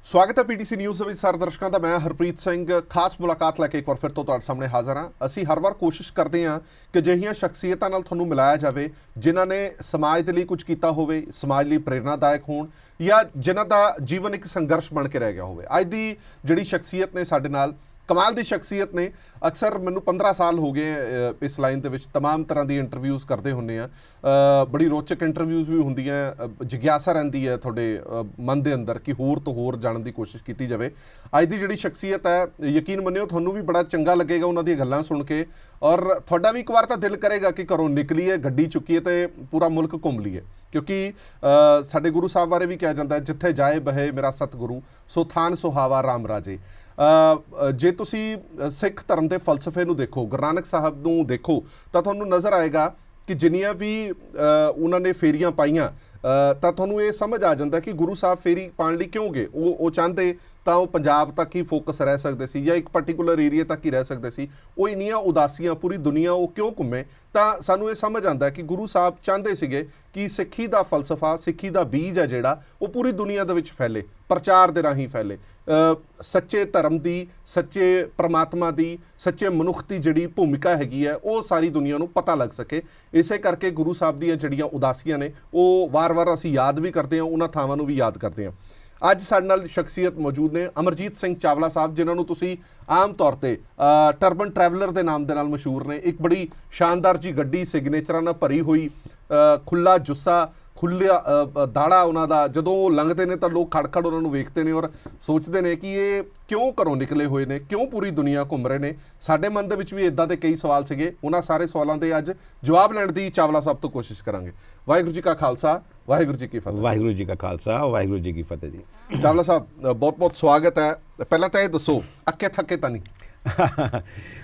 स्वागत है PTC news ਵਿੱਚ ਸਾਰੇ ਦਰਸ਼ਕਾਂ ਦਾ। ਮੈਂ ਹਰਪ੍ਰੀਤ ਸਿੰਘ ਖਾਸ ਮੁਲਾਕਾਤ ਲੈ ਕੇ ਇੱਕ ਵਾਰ ਫਿਰ ਤੋਂ ਤੁਹਾਡੇ ਸਾਹਮਣੇ ਹਾਜ਼ਰ ਹਾਂ। ਅਸੀਂ ਹਰ ਵਾਰ ਕੋਸ਼ਿਸ਼ ਕਰਦੇ ਹਾਂ ਕਿ ਅਜਿਹੀਆਂ ਸ਼ਖਸੀਅਤਾਂ ਨਾਲ ਤੁਹਾਨੂੰ ਮਿਲਾਇਆ ਜਾਵੇ ਜਿਨ੍ਹਾਂ ਨੇ ਸਮਾਜ ਦੇ ਲਈ ਕੁਝ ਕੀਤਾ ਹੋਵੇ, ਸਮਾਜ ਲਈ ਪ੍ਰੇਰਨਾਦਾਇਕ ਹੋਣ ਜਾਂ ਜਿਨ੍ਹਾਂ ਦਾ ਜੀਵਨ ਇੱਕ ਸੰਘਰਸ਼ ਬਣ ਕੇ ਰਹਿ ਗਿਆ ਹੋਵੇ। ਅੱਜ ਦੀ ਜਿਹੜੀ ਸ਼ਖਸੀਅਤ ਨੇ ਸਾਡੇ ਨਾਲ कमाल की शख्सियत ने। अक्सर मैनू 15 साल हो गए इस लाइन के तमाम तरह की इंटरव्यूज़ करते होंगे हैं। बड़ी रोचक इंटरव्यूज़ भी होंगे, जिग्यासा रही है थोड़े मन के अंदर कि होर तो होर जानने की कोशिश की जाए। अज की जी शख्सियत है, यकीन मनियो थानू भी बड़ा चंगा लगेगा उन्होंने गल्लां सुन के, और थोड़ा भी एक बार तो दिल करेगा कि घरों निकलीए, गड्डी चुकीए तो पूरा मुल्क घूम लीए, क्योंकि साडे गुरु साहब बारे भी कहा जाता है, जिथे जाए बहे मेरा सतगुरु सो थान सुहावा राम राजे। जे तुसी सिख धर्म के फलसफे नूं देखो, गुरु नानक साहब नूं देखो, तो तुहानूं नज़र आएगा कि जिन्नियां भी उन्होंने फेरियां पाईयां तो तुहानूं ये समझ आ जाता कि गुरु साहब फेरी पाण लई क्यों गए। वो चाहते तो वो पंजाब तक ही फोकस रह सकते सी या एक पर्टिकुलर एरिया तक ही रह सकते सी। वो इन्नियां उदासियां पूरी दुनिया वो क्यों घूमे, तो सानूं ये समझ आता कि गुरु साहब चाहते सीगे कि सिੱਖੀ ਦਾ फलसफा, सिੱਖੀ ਦਾ बीज है जिहड़ा वो पूरी दुनिया दे विच फैले, प्रचार दे राहीं फैले। सच्चे धर्म की, सच्चे परमात्मा की, सच्चे मनुख की जिहड़ी भूमिका हैगी है वो सारी दुनिया नूं पता लग सके। इसे करके गुरु साहब दीयां जिहड़ियां उदासियां ने वो वार वार असीं याद भी करते हैं, उन्हां थावां नूं भी याद करते हैं। ਅੱਜ ਸਾਡੇ ਨਾਲ ਸ਼ਖਸੀਅਤ ਮੌਜੂਦ ਨੇ ਅਮਰਜੀਤ ਸਿੰਘ ਚਾਵਲਾ ਸਾਹਿਬ, ਜਿਨ੍ਹਾਂ ਨੂੰ ਤੁਸੀਂ ਆਮ ਤੌਰ ਤੇ ਟਰਬਨ ਟਰੈਵਲਰ ਦੇ ਨਾਮ ਦੇ ਨਾਲ ਮਸ਼ਹੂਰ ਨੇ। ਇੱਕ ਬੜੀ ਸ਼ਾਨਦਾਰ ਜੀ ਗੱਡੀ, ਸਿਗਨੇਚਰਾਂ ਨਾਲ ਭਰੀ ਹੋਈ, ਖੁੱਲਾ ਜੁੱਸਾ, ਖੁੱਲਿਆ ਦਾੜਾ ਉਹਨਾਂ ਦਾ। ਜਦੋਂ ਉਹ ਲੰਘਦੇ ਨੇ ਤਾਂ ਲੋਕ ਖੜਖੜ ਉਹਨਾਂ ਨੂੰ ਵੇਖਦੇ ਨੇ ਔਰ ਸੋਚਦੇ ਨੇ ਕਿ ਇਹ ਕਿਉਂ ਘਰੋਂ ਨਿਕਲੇ ਹੋਏ ਨੇ, ਕਿਉਂ ਪੂਰੀ ਦੁਨੀਆ ਘੁੰਮ ਰਹੇ ਨੇ। ਸਾਡੇ ਮਨ ਦੇ ਵਿੱਚ ਵੀ ਇੱਦਾਂ ਦੇ ਕਈ ਸਵਾਲ ਸੀਗੇ। ਉਹਨਾਂ ਸਾਰੇ ਸਵਾਲਾਂ ਦੇ ਅੱਜ ਜਵਾਬ ਲੈਣ ਦੀ ਚਾਵਲਾ ਸਾਹਿਬ ਤੋਂ ਕੋਸ਼ਿਸ਼ ਕਰਾਂਗੇ। ਵਾਹਿਗੁਰੂ ਜੀ ਕਾ ਖਾਲਸਾ, ਵਾਹਿਗੁਰੂ ਜੀ ਕੀ ਫਤਿਹ। ਵਾਹਿਗੁਰੂ ਜੀ ਕਾ ਖਾਲਸਾ, ਵਾਹਿਗੁਰੂ ਜੀ ਕੀ ਫਤਿਹ ਜੀ। ਚਾਵਲਾ ਸਾਹਿਬ ਬਹੁਤ ਬਹੁਤ ਸਵਾਗਤ ਹੈ। ਪਹਿਲਾਂ ਤਾਂ ਇਹ ਦੱਸੋ, ਅੱਕੇ ਥੱਕੇ ਤਾਂ ਨਹੀਂ?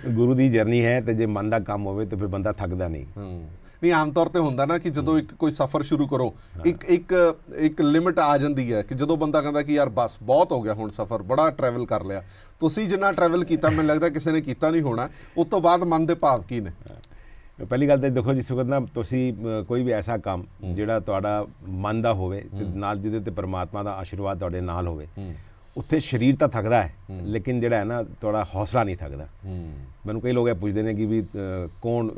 ਗੁਰੂ ਦੀ ਜਰਨੀ ਹੈ ਤੇ ਜੇ ਮਨ ਦਾ ਕੰਮ ਹੋਵੇ ਤਾਂ ਫਿਰ ਬੰਦਾ ਥੱਕਦਾ ਨਹੀਂ। ਨਹੀਂ, ਆਮ ਤੌਰ ਤੇ ਹੁੰਦਾ ਨਾ ਕਿ ਜਦੋਂ ਇੱਕ ਕੋਈ ਸਫ਼ਰ ਸ਼ੁਰੂ ਕਰੋ, ਇੱਕ ਲਿਮਿਟ ਆ ਜਾਂਦੀ ਹੈ ਕਿ ਜਦੋਂ ਬੰਦਾ ਕਹਿੰਦਾ ਕਿ ਯਾਰ ਬਸ ਬਹੁਤ ਹੋ ਗਿਆ ਹੁਣ ਸਫ਼ਰ, ਬੜਾ ਟਰੈਵਲ ਕਰ ਲਿਆ। ਤੁਸੀਂ ਜਿੰਨਾ ਟਰੈਵਲ ਕੀਤਾ ਮੈਨੂੰ ਲੱਗਦਾ ਕਿਸੇ ਨੇ ਕੀਤਾ ਨਹੀਂ ਹੋਣਾ। ਉਸ ਤੋਂ ਬਾਅਦ ਮਨ ਦੇ ਭਾਵ ਕੀ ਨੇ? ਪਹਿਲੀ ਗੱਲ ਤਾਂ ਦੇਖੋ ਜੀ ਸੁਖਦ ਨਾ, ਤੁਸੀਂ ਕੋਈ ਵੀ ਐਸਾ ਕੰਮ ਜਿਹੜਾ ਤੁਹਾਡਾ ਮਨ ਦਾ ਹੋਵੇ ਤੇ ਨਾਲ ਜਿਹਦੇ ਤੇ ਪਰਮਾਤਮਾ ਦਾ ਆਸ਼ੀਰਵਾਦ ਤੁਹਾਡੇ ਨਾਲ ਹੋਵੇ, ਉੱਥੇ ਸਰੀਰ ਤਾਂ ਥੱਕਦਾ ਹੈ ਲੇਕਿਨ ਜਿਹੜਾ ਹੈ ਨਾ ਤੁਹਾਡਾ ਹੌਸਲਾ ਨਹੀਂ ਥੱਕਦਾ। ਮੈਨੂੰ ਕਈ ਲੋਕ ਇਹ ਪੁੱਛਦੇ ਨੇ ਕਿ ਵੀ ਕੌਣ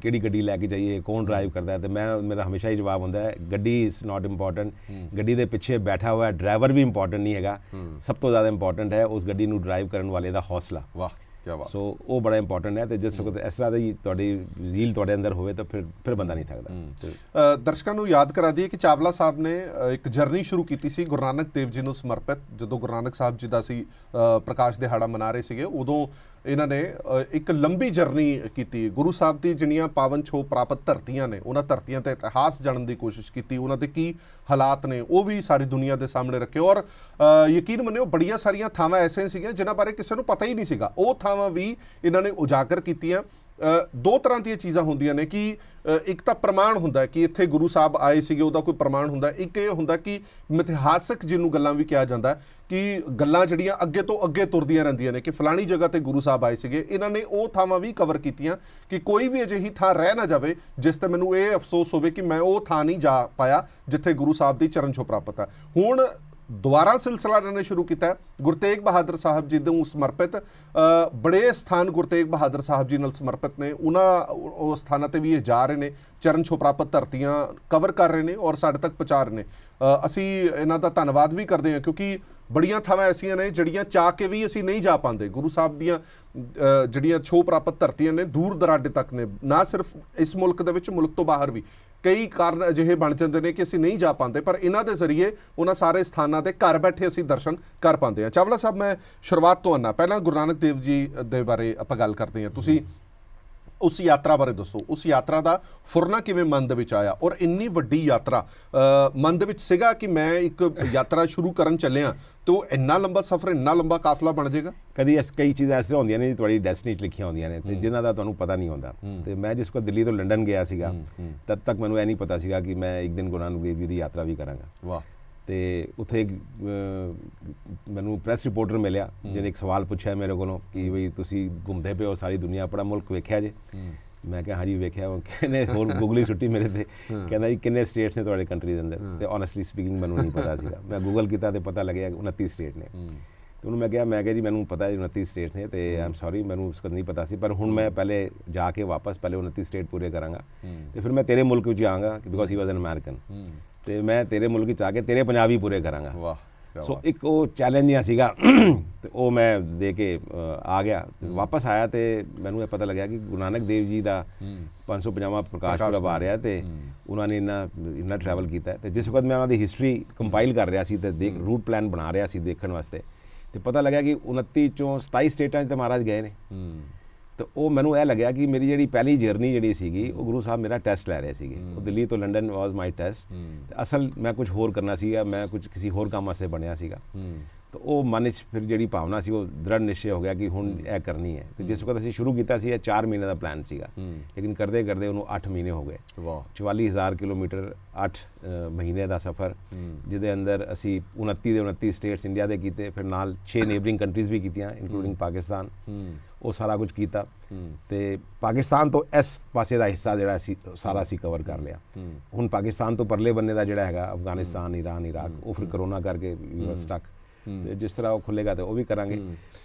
ਕਿਹੜੀ ਗੱਡੀ ਲੈ ਕੇ ਜਾਈਏ, ਕੌਣ ਡਰਾਈਵ ਕਰਦਾ ਹੈ, ਤੇ ਮੇਰਾ ਹਮੇਸ਼ਾ ਹੀ ਜਵਾਬ ਹੁੰਦਾ ਹੈ ਗੱਡੀ ਇਜ਼ ਨਾਟ ਇੰਪੋਰਟੈਂਟ। ਗੱਡੀ ਦੇ ਪਿੱਛੇ ਬੈਠਾ ਹੋਇਆ ਡਰਾਈਵਰ ਵੀ ਇੰਪੋਰਟੈਂਟ ਨਹੀਂ ਹੈਗਾ, ਸਭ ਤੋਂ ਜ਼ਿਆਦਾ ਇੰਪੋਰਟੈਂਟ ਹੈ ਉਸ ਗੱਡੀ ਨੂੰ ਡਰਾਈਵ ਕਰਨ ਵਾਲੇ ਦਾ ਹੌਸਲਾ। ਵਾਹ ਕੀ ਬਾਤ। ਸੋ ਉਹ ਬੜਾ ਇੰਪੋਰਟੈਂਟ ਹੈ ਤੇ ਜਿਸ ਵਕਤ ਇਸ ਤਰ੍ਹਾਂ ਦੀ ਤੁਹਾਡੀ ਜ਼ੀਲ ਤੁਹਾਡੇ ਅੰਦਰ ਹੋਵੇ ਤਾਂ ਫਿਰ ਬੰਦਾ ਨਹੀਂ ਥੱਕਦਾ। ਦਰਸ਼ਕਾਂ ਨੂੰ ਯਾਦ ਕਰਾ ਦਈਏ ਕਿ ਚਾਵਲਾ ਸਾਹਿਬ ਨੇ ਇੱਕ ਜਰਨੀ ਸ਼ੁਰੂ ਕੀਤੀ ਸੀ ਗੁਰੂ ਨਾਨਕ ਦੇਵ ਜੀ ਨੂੰ ਸਮਰਪਿਤ। ਜਦੋਂ ਗੁਰੂ ਨਾਨਕ ਸਾਹਿਬ ਜੀ ਦਾ ਸੀ ਪ੍ਰਕਾਸ਼ ਦਿਹਾੜਾ ਮਨਾ ਰਹੇ ਸੀਗੇ, ਉਦੋਂ ਇਹਨਾਂ ਨੇ ਇੱਕ ਲੰਬੀ ਜਰਨੀ ਕੀਤੀ। ਗੁਰੂ ਸਾਹਿਬ ਦੀ ਜਿੰਨੀਆਂ ਪਾਵਨ ਛੋਹ ਪ੍ਰਾਪਤ ਧਰਤੀਆਂ ਨੇ, ਉਹਨਾਂ ਧਰਤੀਆਂ ਦਾ ਇਤਿਹਾਸ ਜਾਣਨ ਦੀ ਕੋਸ਼ਿਸ਼ ਕੀਤੀ, ਉਹਨਾਂ ਦੇ ਕੀ ਹਾਲਾਤ ਨੇ ਉਹ ਵੀ ਸਾਰੀ ਦੁਨੀਆ ਦੇ ਸਾਹਮਣੇ ਰੱਖੇ। ਔਰ ਯਕੀਨ ਮੰਨਿਓ ਬੜੀਆਂ ਸਾਰੀਆਂ ਥਾਵਾਂ ਐਸੀਆਂ ਸੀਗੀਆਂ ਜਿਨ੍ਹਾਂ ਬਾਰੇ ਕਿਸੇ ਨੂੰ ਪਤਾ ਹੀ ਨਹੀਂ ਸੀਗਾ, ਉਹ ਥਾਵਾਂ ਵੀ ਇਹਨਾਂ ਨੇ ਉਜਾਗਰ ਕੀਤੀਆਂ। ਦੋ ਤਰ੍ਹਾਂ ਦੀਆਂ ਚੀਜ਼ਾਂ ਹੁੰਦੀਆਂ ਨੇ ਕਿ ਇੱਕ ਤਾਂ ਪ੍ਰਮਾਣ ਹੁੰਦਾ ਕਿ ਇੱਥੇ ਗੁਰੂ ਸਾਹਿਬ ਆਏ ਸੀਗੇ, ਉਹਦਾ ਕੋਈ ਪ੍ਰਮਾਣ ਹੁੰਦਾ। ਇੱਕ ਇਹ ਹੁੰਦਾ ਕਿ ਮਿਥਿਹਾਸਕ ਜਿਹਨੂੰ ਗੱਲਾਂ ਵੀ ਕਿਹਾ ਜਾਂਦਾ ਕਿ ਗੱਲਾਂ ਜਿਹੜੀਆਂ ਅੱਗੇ ਤੋਂ ਅੱਗੇ ਤੁਰਦੀਆਂ ਰਹਿੰਦੀਆਂ ਨੇ ਕਿ ਫਲਾਣੀ ਜਗ੍ਹਾ ਤੇ ਗੁਰੂ ਸਾਹਿਬ ਆਏ ਸੀਗੇ। ਇਹਨਾਂ ਨੇ ਉਹ ਥਾਵਾਂ ਵੀ ਕਵਰ ਕੀਤੀਆਂ ਕਿ ਕੋਈ ਵੀ ਅਜਿਹੀ ਥਾਂ ਰਹਿ ਨਾ ਜਾਵੇ ਜਿਸ ਤੇ ਮੈਨੂੰ ਇਹ ਅਫਸੋਸ ਹੋਵੇ ਕਿ ਮੈਂ ਉਹ ਥਾਂ ਨਹੀਂ ਜਾ ਪਾਇਆ ਜਿੱਥੇ ਗੁਰੂ ਸਾਹਿਬ ਦੀ ਚਰਨ ਛੋਹ ਪ੍ਰਾਪਤ ਹੈ। ਹੁਣ ਦੁਬਾਰਾ ਸਿਲਸਿਲਾ ਇਹਨਾਂ ਨੇ ਸ਼ੁਰੂ ਕੀਤਾ ਗੁਰੂ ਤੇਗ ਬਹਾਦਰ ਸਾਹਿਬ ਜੀ ਨੂੰ ਸਮਰਪਿਤ। ਬੜੇ ਸਥਾਨ ਗੁਰੂ ਤੇਗ ਬਹਾਦਰ ਸਾਹਿਬ ਜੀ ਨਾਲ ਸਮਰਪਿਤ ਨੇ, ਉਹਨਾਂ ਸਥਾਨਾਂ ਤੇ ਵੀ ਇਹ ਜਾ ਰਹੇ ਨੇ, ਚਰਨ ਛੋਹ ਪ੍ਰਾਪਤ ਧਰਤੀਆਂ ਕਵਰ ਕਰ ਰਹੇ ਨੇ ਔਰ ਸਾਡੇ ਤੱਕ ਪਹੁੰਚਾ ਰਹੇ ਨੇ। ਅਸੀਂ ਇਹਨਾਂ ਦਾ ਧੰਨਵਾਦ ਵੀ ਕਰਦੇ ਹਾਂ ਕਿਉਂਕਿ ਬੜੀਆਂ ਥਾਵਾਂ ਐਸੀਆਂ ਨੇ ਜਿਹੜੀਆਂ ਚਾਹ ਕੇ ਵੀ ਅਸੀਂ ਨਹੀਂ ਜਾ ਪਾਉਂਦੇ। ਗੁਰੂ ਸਾਹਿਬ ਦੀਆਂ ਜਿਹੜੀਆਂ ਛੋਹ ਪ੍ਰਾਪਤ ਧਰਤੀਆਂ ਨੇ ਦੂਰ ਦਰਾਡੇ ਤੱਕ ਨੇ, ਨਾ ਸਿਰਫ ਇਸ ਮੁਲਕ ਦੇ ਵਿੱਚ, ਮੁਲਕ ਤੋਂ ਬਾਹਰ ਵੀ ਕਈ ਕਾਰਨ ਅਜਿਹੇ ਬਣ ਜਾਂਦੇ ਨੇ ਕਿ ਅਸੀਂ ਨਹੀਂ ਜਾ ਪਾਉਂਦੇ, ਪਰ ਇਹਨਾਂ ਦੇ ਜ਼ਰੀਏ ਉਹਨਾਂ ਸਾਰੇ ਸਥਾਨਾਂ ਦੇ ਘਰ ਬੈਠੇ ਅਸੀਂ ਦਰਸ਼ਨ ਕਰ ਪਾਉਂਦੇ ਹਾਂ। ਚਾਵਲਾ ਸਾਹਿਬ, ਮੈਂ ਸ਼ੁਰੂਆਤ ਤੋਂ ਆਉਣਾ, ਪਹਿਲਾਂ ਗੁਰੂ ਨਾਨਕ ਦੇਵ ਜੀ ਦੇ ਬਾਰੇ ਆਪਾਂ ਗੱਲ ਕਰਦੇ ਹਾਂ। ਤੁਸੀਂ ਉਸ ਯਾਤਰਾ ਬਾਰੇ ਦੱਸੋ, ਉਸ ਯਾਤਰਾ ਦਾ ਫੁਰਨਾ ਕਿਵੇਂ ਮਨ ਦੇ ਵਿੱਚ ਆਇਆ? ਔਰ ਇੰਨੀ ਵੱਡੀ ਯਾਤਰਾ ਮਨ ਦੇ ਵਿੱਚ ਸੀਗਾ ਕਿ ਮੈਂ ਇੱਕ ਯਾਤਰਾ ਸ਼ੁਰੂ ਕਰਨ ਚੱਲਿਆ ਤਾਂ ਇੰਨਾ ਲੰਬਾ ਸਫ਼ਰ, ਇੰਨਾ ਲੰਬਾ ਕਾਫਲਾ ਬਣ ਜਾਏਗਾ? ਕਈ ਚੀਜ਼ਾਂ ਐਸੀਆਂ ਹੁੰਦੀਆਂ ਨੇ ਤੁਹਾਡੀ ਡੈਸਟੀਨੀ 'ਚ ਲਿਖੀਆਂ ਹੁੰਦੀਆਂ ਨੇ ਤੇ ਜਿਨ੍ਹਾਂ ਦਾ ਤੁਹਾਨੂੰ ਪਤਾ ਨਹੀਂ ਹੁੰਦਾ। ਤੇ ਮੈਂ ਜਿਸ ਕੋ ਦਿੱਲੀ ਤੋਂ ਲੰਡਨ ਗਿਆ ਸੀਗਾ ਤਦ ਤੱਕ ਮੈਨੂੰ ਇਹ ਨਹੀਂ ਪਤਾ ਸੀਗਾ ਕਿ ਮੈਂ ਇੱਕ ਦਿਨ ਗੁਰੂ ਨਾਨਕ ਦੇਵ ਜੀ ਦੀ ਯਾਤਰਾ ਵੀ ਕਰਾਂਗਾ। ਵਾਹ। ਤੇ ਉੱਥੇ ਮੈਨੂੰ ਪ੍ਰੈਸ ਰਿਪੋਰਟਰ ਮਿਲਿਆ ਜਿਹਨੇ ਇੱਕ ਸਵਾਲ ਪੁੱਛਿਆ ਮੇਰੇ ਕੋਲੋਂ ਕਿ ਬਈ ਤੁਸੀਂ ਘੁੰਮਦੇ ਪਏ ਹੋ ਸਾਰੀ ਦੁਨੀਆ, ਆਪਣਾ ਮੁਲਕ ਵੇਖਿਆ ਜੇ? ਮੈਂ ਕਿਹਾ ਹਾਂਜੀ ਵੇਖਿਆ। ਉਹ ਕਹਿੰਦੇ ਹੋਰ ਗੂਗਲ ਹੀ ਸੁੱਟੀ ਮੇਰੇ ਤੇ, ਕਹਿੰਦਾ ਜੀ ਕਿੰਨੇ ਸਟੇਟਸ ਨੇ ਤੁਹਾਡੇ ਕੰਟਰੀ ਦੇ ਅੰਦਰ, ਤੇ ਓਨੈਸਟਲੀ ਸਪੀਕਿੰਗ ਮੈਨੂੰ ਨਹੀਂ ਪਤਾ ਸੀਗਾ। ਮੈਂ ਗੂਗਲ ਕੀਤਾ ਤੇ ਪਤਾ ਲੱਗਿਆ 29 ਸਟੇਟ ਨੇ। ਤੇ ਉਹਨੂੰ ਮੈਂ ਕਿਹਾ ਜੀ ਮੈਨੂੰ ਪਤਾ 29 ਸਟੇਟ ਨੇ, ਤੇ ਆਈ ਐਮ ਸੌਰੀ ਮੈਨੂੰ ਉਸ ਨਹੀਂ ਪਤਾ ਸੀ, ਪਰ ਹੁਣ ਮੈਂ ਪਹਿਲੇ ਜਾ ਕੇ ਵਾਪਸ ਪਹਿਲੇ 29 ਸਟੇਟ ਪੂਰੇ ਕਰਾਂਗਾ, ਤੇ ਫਿਰ ਮੈਂ ਤੇਰੇ ਮੁਲਕ ਵਿੱਚ ਆਵਾਂਗਾ, because he was N American, ਤੇ ਮੈਂ ਤੇਰੇ ਮੁਲਕ ਵਿੱਚ ਆ ਕੇ ਤੇਰੇ ਪੰਜਾਬ ਹੀ ਪੂਰੇ ਕਰਾਂਗਾ। ਵਾਹ। ਸੋ ਇੱਕ ਉਹ ਚੈਲੰਜ ਜਿਹਾ ਸੀਗਾ ਤੇ ਉਹ ਮੈਂ ਦੇ ਕੇ ਆ ਗਿਆ। ਵਾਪਸ ਆਇਆ ਤੇ ਮੈਨੂੰ ਇਹ ਪਤਾ ਲੱਗਿਆ ਕਿ ਗੁਰੂ ਨਾਨਕ ਦੇਵ ਜੀ ਦਾ 550ਵਾਂ ਪ੍ਰਕਾਸ਼ ਪੁਰਬ ਆ ਰਿਹਾ, ਤੇ ਉਹਨਾਂ ਨੇ ਇੰਨਾ ਟਰੈਵਲ ਕੀਤਾ। ਤੇ ਜਿਸ ਵਕਤ ਮੈਂ ਉਹਨਾਂ ਦੀ ਹਿਸਟਰੀ ਕੰਪਾਈਲ ਕਰ ਰਿਹਾ ਸੀ ਤੇ ਰੂਟ ਪਲਾਨ ਬਣਾ ਰਿਹਾ ਸੀ ਦੇਖਣ ਵਾਸਤੇ, ਤੇ ਪਤਾ ਲੱਗਿਆ ਕਿ 29 ਚੋਂ 27 ਸਟੇਟਾਂ 'ਚ ਤਾਂ ਮਹਾਰਾਜ ਗਏ ਨੇ। ਤਾਂ ਉਹ ਮੈਨੂੰ ਇਹ ਲੱਗਿਆ ਕਿ ਮੇਰੀ ਜਿਹੜੀ ਪਹਿਲੀ ਜਰਨੀ ਜਿਹੜੀ ਸੀਗੀ, ਉਹ ਗੁਰੂ ਸਾਹਿਬ ਮੇਰਾ ਟੈਸਟ ਲੈ ਰਹੇ ਸੀਗੇ। ਉਹ ਦਿੱਲੀ ਤੋਂ ਲੰਡਨ ਵਾਜ਼ ਮਾਈ ਟੈਸਟ, ਤੇ ਅਸਲ ਮੈਂ ਕੁਝ ਹੋਰ ਕਰਨਾ ਸੀਗਾ, ਮੈਂ ਕੁਝ ਕਿਸੇ ਹੋਰ ਕੰਮ ਵਾਸਤੇ ਬਣਿਆ ਸੀਗਾ। ਤਾਂ ਉਹ ਮਨ ਵਿੱਚ ਫਿਰ ਜਿਹੜੀ ਭਾਵਨਾ ਸੀ, ਉਹ ਦ੍ਰਿੜ ਨਿਸ਼ਚੈ ਹੋ ਗਿਆ ਕਿ ਹੁਣ ਇਹ ਕਰਨੀ ਹੈ। ਤੇ ਜਿਸ ਵਕਤ ਅਸੀਂ ਸ਼ੁਰੂ ਕੀਤਾ ਸੀ, ਇਹ 4 ਮਹੀਨੇ ਦਾ ਪਲਾਨ ਸੀਗਾ, ਲੇਕਿਨ ਕਰਦੇ ਕਰਦੇ ਉਹਨੂੰ 8 ਮਹੀਨੇ ਹੋ ਗਏ। 44,000 ਕਿਲੋਮੀਟਰ 8 ਮਹੀਨੇ ਦਾ ਸਫ਼ਰ, ਜਿਹਦੇ ਅੰਦਰ ਅਸੀਂ 29 ਦੇ 29 ਸਟੇਟਸ ਇੰਡੀਆ ਦੇ ਕੀਤੇ, ਫਿਰ ਨਾਲ 6 ਨੇਬਰਿੰਗ ਕੰਟਰੀਜ਼ ਵੀ ਕੀਤੀਆਂ, ਇਨਕਲੂਡਿੰਗ ਪਾਕਿਸਤਾਨ। ਉਹ ਸਾਰਾ ਕੁਝ ਕੀਤਾ, ਤੇ ਪਾਕਿਸਤਾਨ ਤੋਂ ਇਸ ਪਾਸੇ ਦਾ ਹਿੱਸਾ ਜਿਹੜਾ ਅਸੀਂ ਸਾਰਾ ਅਸੀਂ ਕਵਰ ਕਰ ਲਿਆ। ਹੁਣ ਪਾਕਿਸਤਾਨ ਤੋਂ ਪਰਲੇ ਬੰਨੇ ਦਾ ਜਿਹੜਾ ਹੈਗਾ ਅਫਗਾਨਿਸਤਾਨ, ਈਰਾਨ, ਇਰਾਕ, ਉਹ ਫਿਰ ਕਰੋਨਾ ਕਰਕੇ ਵੀ ਵਾਸ ਸਟਕ, ਤੇ ਜਿਸ ਤਰ੍ਹਾਂ ਉਹ ਖੁੱਲੇਗਾ ਤੇ ਉਹ ਵੀ ਕਰਾਂਗੇ।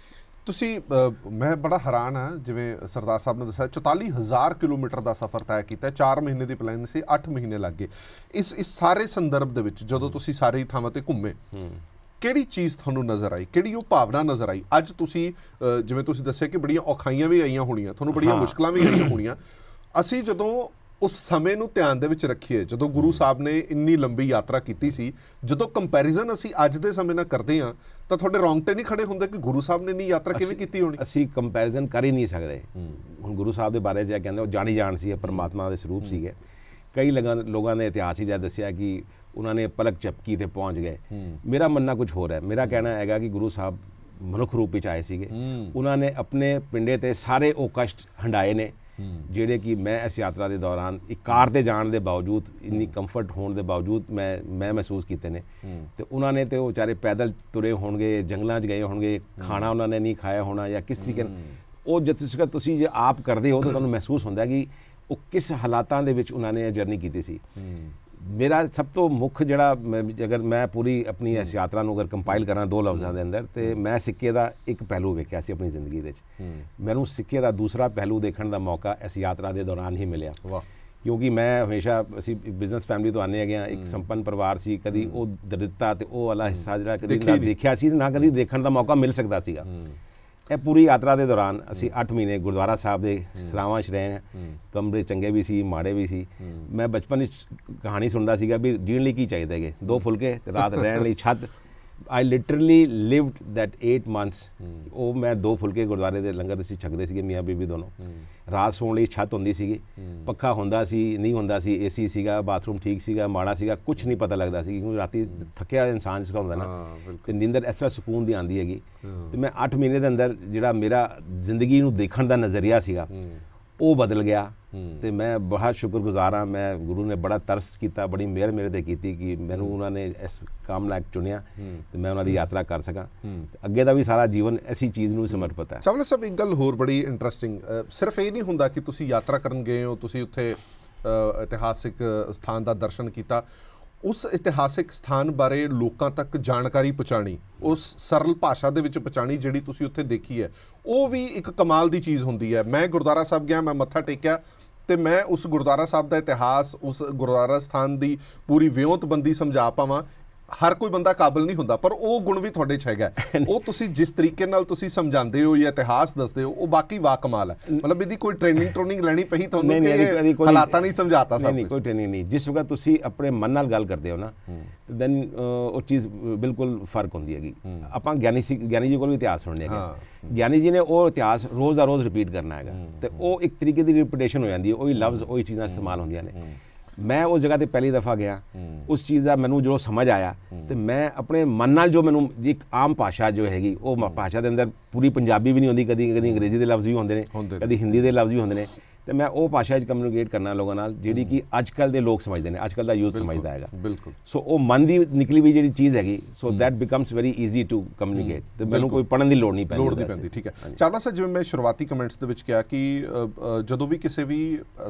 ਤੁਸੀਂ ਮੈਂ ਬੜਾ ਹੈਰਾਨ ਹਾਂ, ਜਿਵੇਂ ਸਰਦਾਰ ਸਾਹਿਬ ਨੇ ਦੱਸਿਆ 44,000 ਕਿਲੋਮੀਟਰ ਦਾ ਸਫ਼ਰ ਤੈਅ ਕੀਤਾ, 4 ਮਹੀਨੇ ਦੀ ਪਲਾਨ ਸੀ, 8 ਮਹੀਨੇ ਲੱਗ ਗਏ। ਇਸ ਸਾਰੇ ਸੰਦਰਭ ਦੇ ਵਿੱਚ ਜਦੋਂ ਤੁਸੀਂ ਸਾਰੀ ਥਾਵਾਂ ਤੇ ਘੁੰਮੇ, ਕਿਹੜੀ ਚੀਜ਼ ਤੁਹਾਨੂੰ ਨਜ਼ਰ ਆਈ, ਕਿਹੜੀ ਉਹ ਭਾਵਨਾ ਨਜ਼ਰ ਆਈ? ਅੱਜ ਤੁਸੀਂ ਜਿਵੇਂ ਤੁਸੀਂ ਦੱਸਿਆ ਕਿ ਬੜੀਆਂ ਔਖਾਈਆਂ ਵੀ ਆਈਆਂ ਹੋਣੀਆਂ, ਤੁਹਾਨੂੰ ਬੜੀਆਂ ਮੁਸ਼ਕਲਾਂ ਵੀ ਆਈਆਂ ਹੋਣੀਆਂ। ਅਸੀਂ ਜਦੋਂ ਉਸ ਸਮੇਂ ਨੂੰ ਧਿਆਨ ਦੇ ਵਿੱਚ ਰੱਖੀਏ, ਜਦੋਂ ਗੁਰੂ ਸਾਹਿਬ ਨੇ ਇੰਨੀ ਲੰਬੀ ਯਾਤਰਾ ਕੀਤੀ ਸੀ, ਜਦੋਂ ਕੰਪੈਰੀਜ਼ਨ ਅਸੀਂ ਅੱਜ ਦੇ ਸਮੇਂ ਨਾਲ ਕਰਦੇ ਹਾਂ, ਤਾਂ ਤੁਹਾਡੇ ਰੌਂਗਟੇ ਨਹੀਂ ਖੜੇ ਹੁੰਦੇ ਕਿ ਗੁਰੂ ਸਾਹਿਬ ਨੇ ਇੰਨੀ ਯਾਤਰਾ ਕਿਵੇਂ ਕੀਤੀ ਹੋਣੀ? ਅਸੀਂ ਕੰਪੈਰੀਜ਼ਨ ਕਰ ਹੀ ਨਹੀਂ ਸਕਦੇ। ਹੁਣ ਗੁਰੂ ਸਾਹਿਬ ਦੇ ਬਾਰੇ ਜੇ ਕਹਿੰਦੇ ਉਹ ਜਾਣੀ ਜਾਣ ਸੀ, ਪਰਮਾਤਮਾ ਦੇ ਸਰੂਪ ਸੀਗੇ। ਕਈ ਲੋਕਾਂ ਨੇ ਇਤਿਹਾਸ ਹੀ ਜਦ ਦੱਸਿਆ ਕਿ ਉਹਨਾਂ ਨੇ ਪਲਕ ਝਪਕੀ ਤੇ ਪਹੁੰਚ ਗਏ। ਮੇਰਾ ਮੰਨਣਾ ਕੁਝ ਹੋਰ ਹੈ। ਮੇਰਾ ਕਹਿਣਾ ਹੈਗਾ ਕਿ ਗੁਰੂ ਸਾਹਿਬ ਮਨੁੱਖ ਰੂਪ ਵਿੱਚ ਆਏ ਸੀਗੇ, ਉਹਨਾਂ ਨੇ ਆਪਣੇ ਪਿੰਡੇ ਤੇ ਸਾਰੇ ਉਹ ਕਸ਼ਟ ਹੰਡਾਏ ਨੇ ਜਿਹੜੇ ਕਿ ਮੈਂ ਇਸ ਯਾਤਰਾ ਦੇ ਦੌਰਾਨ ਇੱਕ ਕਾਰ ਤੇ ਜਾਣ ਦੇ ਬਾਵਜੂਦ, ਇੰਨੀ ਕੰਫਰਟ ਹੋਣ ਦੇ ਬਾਵਜੂਦ ਮੈਂ ਮਹਿਸੂਸ ਕੀਤੇ ਨੇ। ਤੇ ਉਹਨਾਂ ਨੇ ਤੇ ਉਹ ਵਿਚਾਰੇ ਪੈਦਲ ਤੁਰੇ ਹੋਣਗੇ, ਜੰਗਲਾਂ 'ਚ ਗਏ ਹੋਣਗੇ, ਖਾਣਾ ਉਹਨਾਂ ਨੇ ਨਹੀਂ ਖਾਇਆ ਹੋਣਾ, ਜਾਂ ਕਿਸ ਤਰੀਕੇ ਨਾਲ ਉਹ ਜਦ ਤੁਸੀਂ ਜੇ ਆਪ ਕਰਦੇ ਹੋ ਤਾਂ ਤੁਹਾਨੂੰ ਮਹਿਸੂਸ ਹੁੰਦਾ ਕਿ ਉਹ ਕਿਸ ਹਾਲਾਤਾਂ ਦੇ ਵਿੱਚ ਉਹਨਾਂ ਨੇ ਇਹ ਜਰਨੀ ਕੀਤੀ ਸੀ। ਮੇਰਾ ਸਭ ਤੋਂ ਮੁੱਖ ਜਿਹੜਾ, ਅਗਰ ਮੈਂ ਪੂਰੀ ਆਪਣੀ ਇਸ ਯਾਤਰਾ ਨੂੰ ਅਗਰ ਕੰਪਾਈਲ ਕਰਾਂ 2 ਲਫ਼ਜ਼ਾਂ ਦੇ ਅੰਦਰ, ਤੇ ਮੈਂ ਸਿੱਕੇ ਦਾ ਇੱਕ ਪਹਿਲੂ ਵੇਖਿਆ ਸੀ ਆਪਣੀ ਜ਼ਿੰਦਗੀ ਦੇ ਵਿੱਚ। ਮੈਨੂੰ ਸਿੱਕੇ ਦਾ ਦੂਸਰਾ ਪਹਿਲੂ ਦੇਖਣ ਦਾ ਮੌਕਾ ਇਸ ਯਾਤਰਾ ਦੇ ਦੌਰਾਨ ਹੀ ਮਿਲਿਆ। ਕਿਉਂਕਿ ਮੈਂ ਹਮੇਸ਼ਾ, ਅਸੀਂ ਬਿਜ਼ਨਸ ਫੈਮਿਲੀ ਤੋਂ ਆਨੇ ਹੈਗੇ ਹਾਂ, ਇੱਕ ਸੰਪੰਨ ਪਰਿਵਾਰ ਸੀ, ਕਦੀ ਉਹ ਦਰਿਦਰਤਾ ਤੇ ਉਹ ਵਾਲਾ ਹਿੱਸਾ ਜਿਹੜਾ ਕਦੀ ਨਾ ਦੇਖਿਆ ਸੀ, ਨਾ ਕਦੀ ਦੇਖਣ ਦਾ ਮੌਕਾ ਮਿਲ ਸਕਦਾ ਸੀਗਾ। ਇਹ ਪੂਰੀ ਯਾਤਰਾ ਦੇ ਦੌਰਾਨ ਅਸੀਂ 8 ਮਹੀਨੇ ਗੁਰਦੁਆਰਾ ਸਾਹਿਬ ਦੇ ਸਰਾਵਾਂ 'ਚ ਰਹੇ ਹਾਂ। ਕਮਰੇ ਚੰਗੇ ਵੀ ਸੀ, ਮਾੜੇ ਵੀ ਸੀ। ਮੈਂ ਬਚਪਨ ਵਿੱਚ ਕਹਾਣੀ ਸੁਣਦਾ ਸੀਗਾ ਵੀ ਜੀਣ ਲਈ ਕੀ ਚਾਹੀਦਾ ਹੈਗੇ, 2 ਫੁਲਕੇ ਤੇ ਰਾਤ ਰਹਿਣ ਲਈ ਛੱਤ। ਆਈ ਲਿਟਰਲੀ ਲਿਵਡ ਦੈਟ 8 ਮੰਥਸ। ਉਹ ਮੈਂ 2 ਫੁਲਕੇ ਗੁਰਦੁਆਰੇ ਦੇ ਲੰਗਰ ਅਸੀਂ ਛਕਦੇ ਸੀਗੇ, ਮੀਆਂ ਬੀਬੀ ਦੋਨੋਂ। ਰਾਤ ਸੌਣ ਲਈ ਛੱਤ ਹੁੰਦੀ ਸੀਗੀ, ਪੱਖਾ ਹੁੰਦਾ ਸੀ ਨਹੀਂ ਹੁੰਦਾ ਸੀ, ਏਸੀ ਸੀਗਾ, ਬਾਥਰੂਮ ਠੀਕ ਸੀਗਾ, ਮਾੜਾ ਸੀਗਾ, ਕੁਝ ਨਹੀਂ ਪਤਾ ਲੱਗਦਾ ਸੀ, ਕਿਉਂਕਿ ਰਾਤੀ ਥੱਕਿਆ ਇਨਸਾਨ ਜਿਸਕਾ ਹੁੰਦਾ ਨਾ, ਤੇ ਨੀਂਦਰ ਇਸ ਤਰ੍ਹਾਂ ਸਕੂਨ ਦੀ ਆਉਂਦੀ ਹੈਗੀ। ਤੇ ਮੈਂ 8 ਮਹੀਨੇ ਦੇ ਅੰਦਰ ਜਿਹੜਾ ਮੇਰਾ ਜ਼ਿੰਦਗੀ ਨੂੰ ਦੇਖਣ ਦਾ ਨਜ਼ਰੀਆ ਸੀਗਾ, ਉਹ ਬਦਲ ਗਿਆ। ਤੇ ਮੈਂ ਬਹੁਤ ਸ਼ੁਕਰਗੁਜ਼ਾਰ ਹਾਂ। ਮੈਂ ਗੁਰੂ ਨੇ ਬੜਾ ਤਰਸ ਕੀਤਾ, ਬੜੀ ਮਿਹਰ ਮੇਰੇ ਤੇ ਕੀਤੀ ਕਿ ਮੈਨੂੰ ਉਹਨਾਂ ਨੇ ਇਸ ਕੰਮ ਲਾਇਕ ਚੁਣਿਆ ਤੇ ਮੈਂ ਉਹਨਾਂ ਦੀ ਯਾਤਰਾ ਕਰ ਸਕਾਂ। ਅੱਗੇ ਦਾ ਵੀ ਸਾਰਾ ਜੀਵਨ ਐਸੀ ਚੀਜ਼ ਨੂੰ ਸਮਰਪਿਤ ਹੈ। ਚਾਵਲਾ ਸਾਹਿਬ, ਇੱਕ ਗੱਲ ਹੋਰ ਬੜੀ ਇੰਟਰਸਟਿੰਗ, ਸਿਰਫ ਇਹ ਨਹੀਂ ਹੁੰਦਾ ਕਿ ਤੁਸੀਂ ਯਾਤਰਾ ਕਰਨ ਗਏ ਹੋ, ਤੁਸੀਂ ਉੱਥੇ ਇਤਿਹਾਸਿਕ ਸਥਾਨ ਦਾ ਦਰਸ਼ਨ ਕੀਤਾ, ਉਸ ਇਤਿਹਾਸਿਕ ਸਥਾਨ ਬਾਰੇ ਲੋਕਾਂ ਤੱਕ ਜਾਣਕਾਰੀ ਪਹੁੰਚਾਉਣੀ, ਉਸ ਸਰਲ ਭਾਸ਼ਾ ਦੇ ਵਿੱਚ ਪਹੁੰਚਾਉਣੀ ਜਿਹੜੀ ਤੁਸੀਂ ਉੱਥੇ ਦੇਖੀ ਹੈ, ਉਹ ਵੀ ਇੱਕ ਕਮਾਲ ਦੀ ਚੀਜ਼ ਹੁੰਦੀ ਹੈ। ਮੈਂ ਗੁਰਦੁਆਰਾ ਸਾਹਿਬ ਗਿਆ, ਮੈਂ ਮੱਥਾ ਟੇਕਿਆ, ਤੇ ਮੈਂ ਉਸ ਗੁਰਦੁਆਰਾ ਸਾਹਿਬ ਦਾ ਇਤਿਹਾਸ, ਉਸ ਗੁਰਦੁਆਰਾ ਸਥਾਨ ਦੀ ਪੂਰੀ ਵਿਉਂਤਬੰਦੀ ਸਮਝਾ ਪਾਵਾਂ। ਹਰ ਕੋਈ ਬੰਦਾ ਕਾਬਲ ਨਹੀਂ ਹੁੰਦਾ, ਪਰ ਉਹ ਗੁਣ ਵੀ ਤੁਹਾਡੇ 'ਚ ਹੈਗਾ। ਉਹ ਤੁਸੀਂ ਜਿਸ ਤਰੀਕੇ ਨਾਲ ਤੁਸੀਂ ਸਮਝਾਉਂਦੇ ਹੋ ਜਾਂ ਇਤਿਹਾਸ ਦੱਸਦੇ ਹੋ, ਉਹ ਬਾਕੀ ਵਾ ਕਮਾਲ ਹੈ। ਮਤਲਬ ਇਹਦੀ ਕੋਈ ਟ੍ਰੇਨਿੰਗ ਲੈਣੀ ਪਈ ਤੁਹਾਨੂੰ ਕਿ ਹਾਲਾਤਾਂ ਨਹੀਂ ਸਮਝਾਤਾ? ਨਹੀਂ, ਕੋਈ ਟ੍ਰੇਨਿੰਗ ਨਹੀਂ। ਜਿਸ ਵਕਤ ਤੁਸੀਂ ਆਪਣੇ ਮਨ ਨਾਲ ਗੱਲ ਕਰਦੇ ਹੋ ਨਾ, ਦੈਨ ਉਹ ਚੀਜ਼ ਬਿਲਕੁਲ ਫਰਕ ਹੁੰਦੀ ਹੈਗੀ। ਆਪਾਂ ਗਿਆਨੀ ਜੀ ਕੋਲ ਵੀ ਇਤਿਹਾਸ ਸੁਣਨੇ ਹੈਗੇ, ਗਿਆਨੀ ਜੀ ਨੇ ਉਹ ਇਤਿਹਾਸ ਰੋਜ਼ ਦਾ ਰੋਜ਼ ਰਿਪੀਟ ਕਰਨਾ ਹੈਗਾ, ਤੇ ਉਹ ਇੱਕ ਤਰੀਕੇ ਦੀ ਰਿਪੀਟੇਸ਼ਨ ਹੋ ਜਾਂਦੀ ਹੈ, ਉਹੀ ਲਫ਼ਜ਼ ਉਹੀ ਚੀਜ਼ਾਂ ਇਸਤੇਮਾਲ ਹੁੰਦੀਆਂ ਨੇ। ਮੈਂ ਉਸ ਜਗ੍ਹਾ ਤੇ ਪਹਿਲੀ ਦਫਾ ਗਿਆ, ਉਸ ਚੀਜ਼ ਦਾ ਮੈਨੂੰ ਜੋ ਸਮਝ ਆਇਆ, ਤੇ ਮੈਂ ਆਪਣੇ ਮਨ ਨਾਲ ਜੋ ਮੈਨੂੰ ਇੱਕ ਆਮ ਭਾਸ਼ਾ ਜੋ ਹੈਗੀ, ਉਹ ਭਾਸ਼ਾ ਦੇ ਅੰਦਰ ਪੂਰੀ ਪੰਜਾਬੀ ਵੀ ਨਹੀਂ ਹੁੰਦੀ, ਕਦੀ ਅੰਗਰੇਜ਼ੀ ਦੇ ਲਫ਼ਜ਼ ਵੀ ਹੁੰਦੇ ਨੇ, ਕਦੀ ਹਿੰਦੀ ਦੇ ਲਫ਼ਜ਼ ਵੀ ਹੁੰਦੇ ਨੇ, ਤੇ ਮੈਂ ਉਹ ਭਾਸ਼ਾ 'ਚ ਕਮਿਊਨੀਕੇਟ ਕਰਨਾ ਲੋਕਾਂ ਨਾਲ ਜਿਹੜੀ ਕਿ ਅੱਜ ਕੱਲ੍ਹ ਦੇ ਲੋਕ ਸਮਝਦੇ ਨੇ, ਅੱਜ ਕੱਲ੍ਹ ਦਾ ਯੂਥ ਸਮਝਦਾ ਹੈਗਾ। ਬਿਲਕੁਲ। ਸੋ ਉਹ ਮਨ ਦੀ ਨਿਕਲੀ ਵੀ ਜਿਹੜੀ ਚੀਜ਼ ਹੈਗੀ, so that becomes very easy to communicate, ਤੇ ਮੈਨੂੰ ਕੋਈ ਪੜ੍ਹਨ ਦੀ ਲੋੜ ਨਹੀਂ ਪੈਂਦੀ। ਠੀਕ ਹੈ। ਚਾਵਲਾ ਸਰ, ਜਿਵੇਂ ਮੈਂ ਸ਼ੁਰੂਆਤੀ ਕਮੈਂਟਸ ਦੇ ਵਿੱਚ ਕਿਹਾ ਕਿ ਜਦੋਂ ਵੀ ਕਿਸੇ ਵੀ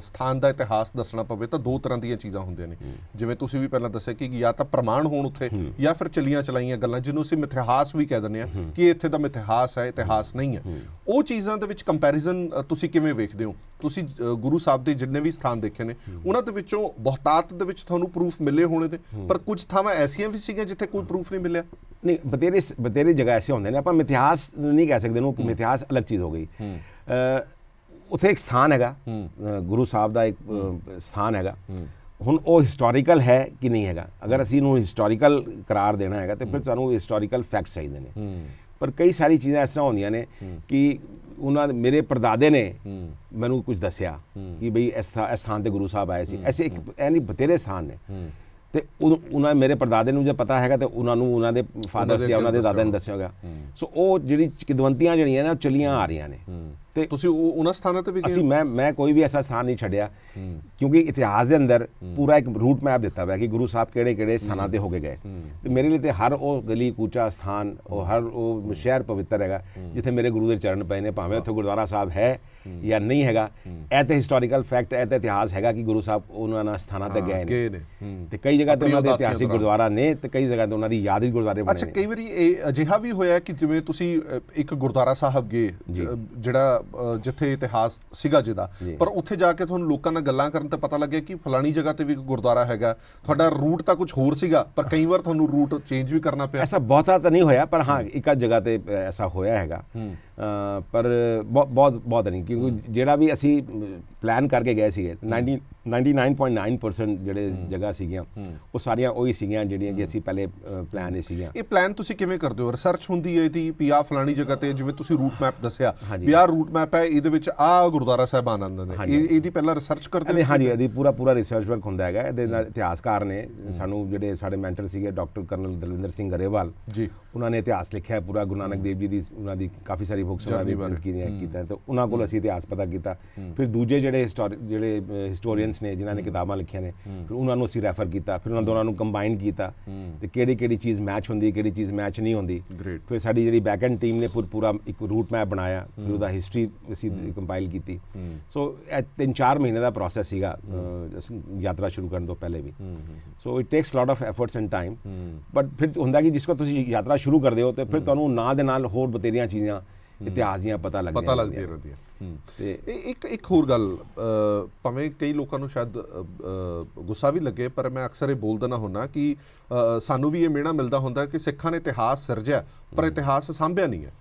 ਸਥਾਨ ਦਾ ਇਤਿਹਾਸ ਦੱਸਣਾ ਪਵੇ ਤਾਂ ਦੋ ਤਰ੍ਹਾਂ ਦੀਆਂ ਚੀਜ਼ਾਂ ਹੁੰਦੀਆਂ ਨੇ, ਜਿਵੇਂ ਤੁਸੀਂ ਵੀ ਪਹਿਲਾਂ ਦੱਸਿਆ ਕਿ ਜਾਂ ਤਾਂ ਪ੍ਰਮਾਣ ਹੋਣ ਉੱਥੇ ਜਾਂ ਫਿਰ ਚਲੀਆਂ ਚਲਾਈਆਂ ਗੱਲਾਂ, ਜਿਹਨੂੰ ਅਸੀਂ ਮਿਥਿਹਾਸ ਵੀ ਕਹਿ ਦਿੰਦੇ ਹਾਂ ਕਿ ਇੱਥੇ ਦਾ ਮਿਥਿਹਾਸ ਹੈ, ਇਤਿਹਾਸ ਨਹੀਂ ਹੈ। ਉਹ ਚੀਜ਼ਾਂ ਦੇ ਵਿੱਚ ਕੰਪੈਰੀਜ਼ਨ ਤੁਸੀਂ ਕਿਵੇਂ ਵੇਖਦੇ ਹੋ? ਤੁਸੀਂ ਗੁਰੂ ਸਾਹਿਬ ਦੇ ਜਿੰਨੇ ਵੀ ਸਥਾਨ ਦੇਖੇ ਨੇ ਉਹਨਾਂ ਦੇ ਵਿੱਚੋਂ ਬਹੁਤਾਤ ਦੇ ਵਿੱਚ ਤੁਹਾਨੂੰ ਪ੍ਰੂਫ ਮਿਲੇ ਹੋਣੇ ਨੇ, ਪਰ ਕੁਝ ਥਾਵਾਂ ਐਸੀਆਂ ਵੀ ਸੀਗੀਆਂ ਜਿੱਥੇ ਕੋਈ ਪ੍ਰੂਫ ਨਹੀਂ ਮਿਲਿਆ। ਨਹੀਂ, ਬਤੇਰੇ ਜਗ੍ਹਾ ਐਸੇ ਹੁੰਦੇ ਨੇ, ਆਪਾਂ ਮਿਥਿਹਾਸ ਨਹੀਂ ਕਹਿ ਸਕਦੇ ਉਹਨੂੰ, ਮਿਥਿਹਾਸ ਅਲੱਗ ਚੀਜ਼ ਹੋ ਗਈ। ਉੱਥੇ ਇੱਕ ਸਥਾਨ ਹੈਗਾ, ਗੁਰੂ ਸਾਹਿਬ ਦਾ ਇੱਕ ਸਥਾਨ ਹੈਗਾ, ਹੁਣ ਉਹ ਹਿਸਟੋਰੀਕਲ ਹੈ ਕਿ ਨਹੀਂ ਹੈਗਾ। ਅਗਰ ਅਸੀਂ ਇਹਨੂੰ ਹਿਸਟੋਰੀਕਲ ਕਰਾਰ ਦੇਣਾ ਹੈਗਾ ਤੇ ਫਿਰ ਸਾਨੂੰ ਹਿਸਟੋਰੀਕਲ ਫੈਕਟਸ ਚਾਹੀਦੇ ਨੇ। ਪਰ ਕਈ ਸਾਰੀ ਚੀਜ਼ਾਂ ਇਸ ਤਰ੍ਹਾਂ ਹੁੰਦੀਆਂ ਨੇ ਕਿ ਉਹਨਾਂ ਦੇ ਮੇਰੇ ਪਰਦਾਦੇ ਨੇ ਮੈਨੂੰ ਕੁਝ ਦੱਸਿਆ ਕਿ ਬਈ ਇਸ ਸਥਾਨ ਤੇ ਗੁਰੂ ਸਾਹਿਬ ਆਏ ਸੀ, ਐਸੇ ਇੱਕ ਐਨੀ ਬਥੇਰੇ ਸਥਾਨ ਨੇ, ਤੇ ਉਹਨਾਂ ਮੇਰੇ ਪਰਦਾਦੇ ਨੂੰ ਜੇ ਪਤਾ ਹੈਗਾ ਤੇ ਉਹਨਾਂ ਨੂੰ ਉਹਨਾਂ ਦੇ ਫਾਦਰ ਸੀ, ਉਹਨਾਂ ਦੇ ਦਾਦਾ ਨੇ ਦੱਸਿਆ ਹੋਗਾ। ਸੋ ਉਹ ਜਿਹੜੀ ਕਿਦਵੰਤੀਆਂ ਜਿਹੜੀਆਂ ਨੇ ਉਹ ਚਲੀਆਂ ਆ ਰਹੀਆਂ ਨੇ। ਤੇ ਤੁਸੀਂ ਉਹਨਾਂ ਸਥਾਨਾਂ ਤੇ ਵੀ ਗਏ? ਅਸੀਂ ਮੈਂ ਕੋਈ ਵੀ ਐਸਾ ਸਥਾਨ ਨਹੀਂ ਛੱਡਿਆ, ਕਿਉਂਕਿ ਇਤਿਹਾਸ ਦੇ ਅੰਦਰ ਪੂਰਾ ਇੱਕ ਰੂਟ ਮੈਪ ਦਿੱਤਾ ਹੋਇਆ ਕਿ ਗੁਰੂ ਸਾਹਿਬ ਕਿਹੜੇ ਸਥਾਨਾਂ ਤੇ ਹੋ ਕੇ ਗਏ। ਤੇ ਮੇਰੇ ਲਈ ਤੇ ਹਰ ਉਹ ਗਲੀ ਕੂਚਾ ਸਥਾਨ, ਉਹ ਹਰ ਉਹ ਸ਼ਹਿਰ ਪਵਿੱਤਰ ਹੈਗਾ ਜਿੱਥੇ ਮੇਰੇ ਗੁਰੂ ਦੇ ਚਰਨ ਪਏ ਨੇ, ਭਾਵੇਂ ਉੱਥੇ ਗੁਰਦੁਆਰਾ ਸਾਹਿਬ ਹੈ ਜਾਂ ਨਹੀਂ ਹੈਗਾ। ਇਹ ਤੇ ਹਿਸਟੋਰੀਕਲ ਫੈਕਟ, ਇਹ ਤੇ ਇਤਿਹਾਸ ਹੈਗਾ ਕਿ ਗੁਰੂ ਸਾਹਿਬ ਉਹਨਾਂ ਸਥਾਨਾਂ ਤੇ ਗਏ ਨੇ, ਤੇ ਕਈ ਜਗ੍ਹਾ ਤੇ ਉਹਨਾਂ ਦੇ ਇਤਿਹਾਸਿਕ ਗੁਰਦੁਆਰਾ ਨੇ ਤੇ ਕਈ ਜਗ੍ਹਾ ਤੇ ਉਹਨਾਂ ਦੀ ਯਾਦ ਵਿੱਚ ਗੁਰਦੁਆਰੇ ਬਣੇ ਨੇ। ਅੱਛਾ, ਕਈ ਵਾਰੀ ਇਹ ਅਜਿਹਾ ਵੀ ਹੋਇਆ ਕਿ ਜਿਵੇਂ ਤੁਸੀਂ ਇੱਕ ਗੁਰਦੁਆਰਾ ਸਾਹਿਬ ਗਏ ਜਿਹੜਾ ਜਿੱਥੇ ਇਤਿਹਾਸ ਸੀਗਾ ਜਿਹਦਾ, ਪਰ ਉੱਥੇ ਜਾ ਕੇ ਤੁਹਾਨੂੰ ਲੋਕਾਂ ਨਾਲ ਗੱਲਾਂ ਕਰਨ ਤੇ ਪਤਾ ਲੱਗਿਆ ਕਿ ਫਲਾਣੀ ਜਗ੍ਹਾ ਤੇ ਵੀ ਇੱਕ ਗੁਰਦੁਆਰਾ ਹੈਗਾ, ਤੁਹਾਡਾ ਰੂਟ ਤਾਂ ਕੁਝ ਹੋਰ ਸੀਗਾ, ਪਰ ਕਈ ਵਾਰ ਤੁਹਾਨੂੰ ਰੂਟ ਚੇਂਜ ਵੀ ਕਰਨਾ ਪਿਆ। ਐਸਾ ਬਹੁਤਾ ਤਾਂ ਨਹੀਂ ਹੋਇਆ, ਪਰ ਹਾਂ ਇੱਕ ਅੱਧ ਜਗ੍ਹਾ ਤੇ ਐਸਾ ਹੋਇਆ ਹੈਗਾ, ਪਰ ਬਹੁਤ ਨਹੀਂ, ਕਿਉਂਕਿ ਜਿਹੜਾ ਵੀ ਅਸੀਂ ਪਲਾਨ ਕਰਕੇ ਗਏ ਸੀਗੇ 99.9% ਜਿਹੜੇ ਜਗ੍ਹਾ ਸੀਗੀਆਂ ਉਹ ਸਾਰੀਆਂ ਉਹੀ ਸੀਗੀਆਂ ਜਿਹੜੀਆਂ ਕਿ ਅਸੀਂ ਪਹਿਲੇ ਪਲਾਨ ਸੀਗੀਆਂ। ਇਹ ਪਲਾਨ ਤੁਸੀਂ ਕਿਵੇਂ ਕਰਦੇ ਹੋ? ਰਿਸਰਚ ਹੁੰਦੀ ਹੈ ਇਹਦੀ ਵੀ ਆਹ ਫਲਾਣੀ ਜਗ੍ਹਾ ਤੇ, ਜਿਵੇਂ ਤੁਸੀਂ ਰੂਟ ਮੈਪ ਦੱਸਿਆ ਵੀ ਆਹ ਰੂਟ ਮੈਪ ਹੈ, ਇਹਦੇ ਵਿੱਚ ਆਹ ਗੁਰਦੁਆਰਾ ਸਾਹਿਬ ਆਨੰਦ ਨੇ, ਇਹਦੀ ਪਹਿਲਾਂ ਰਿਸਰਚ ਕਰਦੇ ਹੋ? ਹਾਂਜੀ, ਇਹਦੀ ਪੂਰਾ ਰਿਸਰਚ ਵਰਕ ਹੁੰਦਾ ਹੈਗਾ। ਇਹਦੇ ਨਾਲ ਇਤਿਹਾਸਕਾਰ ਨੇ ਸਾਨੂੰ, ਜਿਹੜੇ ਸਾਡੇ ਮੈਂਟਰ ਸੀਗੇ ਡਾਕਟਰ ਕਰਨਲ ਦਲਵਿੰਦਰ ਸਿੰਘ ਗਰੇਵਾਲ ਜੀ, ਉਹਨਾਂ ਨੇ ਇਤਿਹਾਸ ਲਿਖਿਆ ਪੂਰਾ, ਗੁਰੂ ਨਾਨਕ ਦੇਵ ਜੀ ਦੀ ਉਹਨਾਂ ਦੀ ਕਾਫੀ ਸਾਰੀ ਬੁੱਕਸ ਉਹਨਾਂ ਦੀ ਪ੍ਰਿੰਟ ਕੀਤਾ, ਤੇ ਉਹਨਾਂ ਕੋਲ ਅਸੀਂ ਇਤਿਹਾਸ ਪਤਾ ਕੀਤਾ। ਫਿਰ ਦੂਜੇ ਜਿਹੜੇ ਹਿਸਟੋਰੀਅਨਸ ਨੇ ਜਿਨ੍ਹਾਂ ਨੇ ਕਿਤਾਬਾਂ ਲਿਖੀਆਂ ਨੇ, ਫਿਰ ਉਹਨਾਂ ਨੂੰ ਅਸੀਂ ਰੈਫਰ ਕੀਤਾ, ਫਿਰ ਉਹਨਾਂ ਦੋਨਾਂ ਨੂੰ ਕੰਬਾਈਨ ਕੀਤਾ ਤੇ ਕਿਹੜੀ ਚੀਜ਼ ਮੈਚ ਹੁੰਦੀ, ਕਿਹੜੀ ਚੀਜ਼ ਮੈਚ ਨਹੀਂ ਹੁੰਦੀ। ਫਿਰ ਸਾਡੀ ਜਿਹੜੀ ਬੈਕ ਐਂਡ ਟੀਮ ਨੇ ਪੂਰਾ ਇੱਕ ਰੂਟ ਮੈਪ ਬਣਾਇਆ, ਫਿਰ ਉਹਦਾ ਹਿਸਟਰੀ ਅਸੀਂ ਕੰਪਾਈਲ ਕੀਤੀ। ਸੋ 3-4 ਮਹੀਨੇ ਦਾ ਪ੍ਰੋਸੈਸ ਸੀਗਾ ਯਾਤਰਾ ਸ਼ੁਰੂ ਕਰਨ ਤੋਂ ਪਹਿਲੇ ਵੀ। So it takes lot of efforts and time, but ਫਿਰ ਹੁੰਦਾ ਕਿ ਜਿਸ ਕੋ ਤੁਸੀਂ ਯਾਤਰਾ ਸ਼ੁਰੂ ਕਰਦੇ ਹੋ ਤੇ ਫਿਰ ਤੁਹਾਨੂੰ ਨਾਲ ਦੇ ਨਾਲ ਹੋਰ ਬਥੇਰੀਆਂ ਚੀਜ਼ਾਂ ਇਤਿਹਾਸ ਦੀਆਂ ਪਤਾ ਲੱਗਦੀਆਂ ਰਹਿੰਦੀਆਂ। ਤੇ ਇੱਕ ਹੋਰ ਗੱਲ, ਭਾਵੇਂ ਕਈ ਲੋਕਾਂ ਨੂੰ ਸ਼ਾਇਦ ਗੁੱਸਾ ਵੀ ਲੱਗੇ, ਪਰ ਮੈਂ ਅਕਸਰ ਇਹ ਬੋਲ ਦੇਣਾ ਹੁੰਦਾ ਕਿ ਸਾਨੂੰ ਵੀ ਇਹ ਮਿਹਣਾ ਮਿਲਦਾ ਹੁੰਦਾ ਕਿ ਸਿੱਖਾਂ ਨੇ ਇਤਿਹਾਸ ਸਿਰਜਿਆ ਪਰ ਇਤਿਹਾਸ ਸਾਂਭਿਆ ਨਹੀਂ ਹੈ।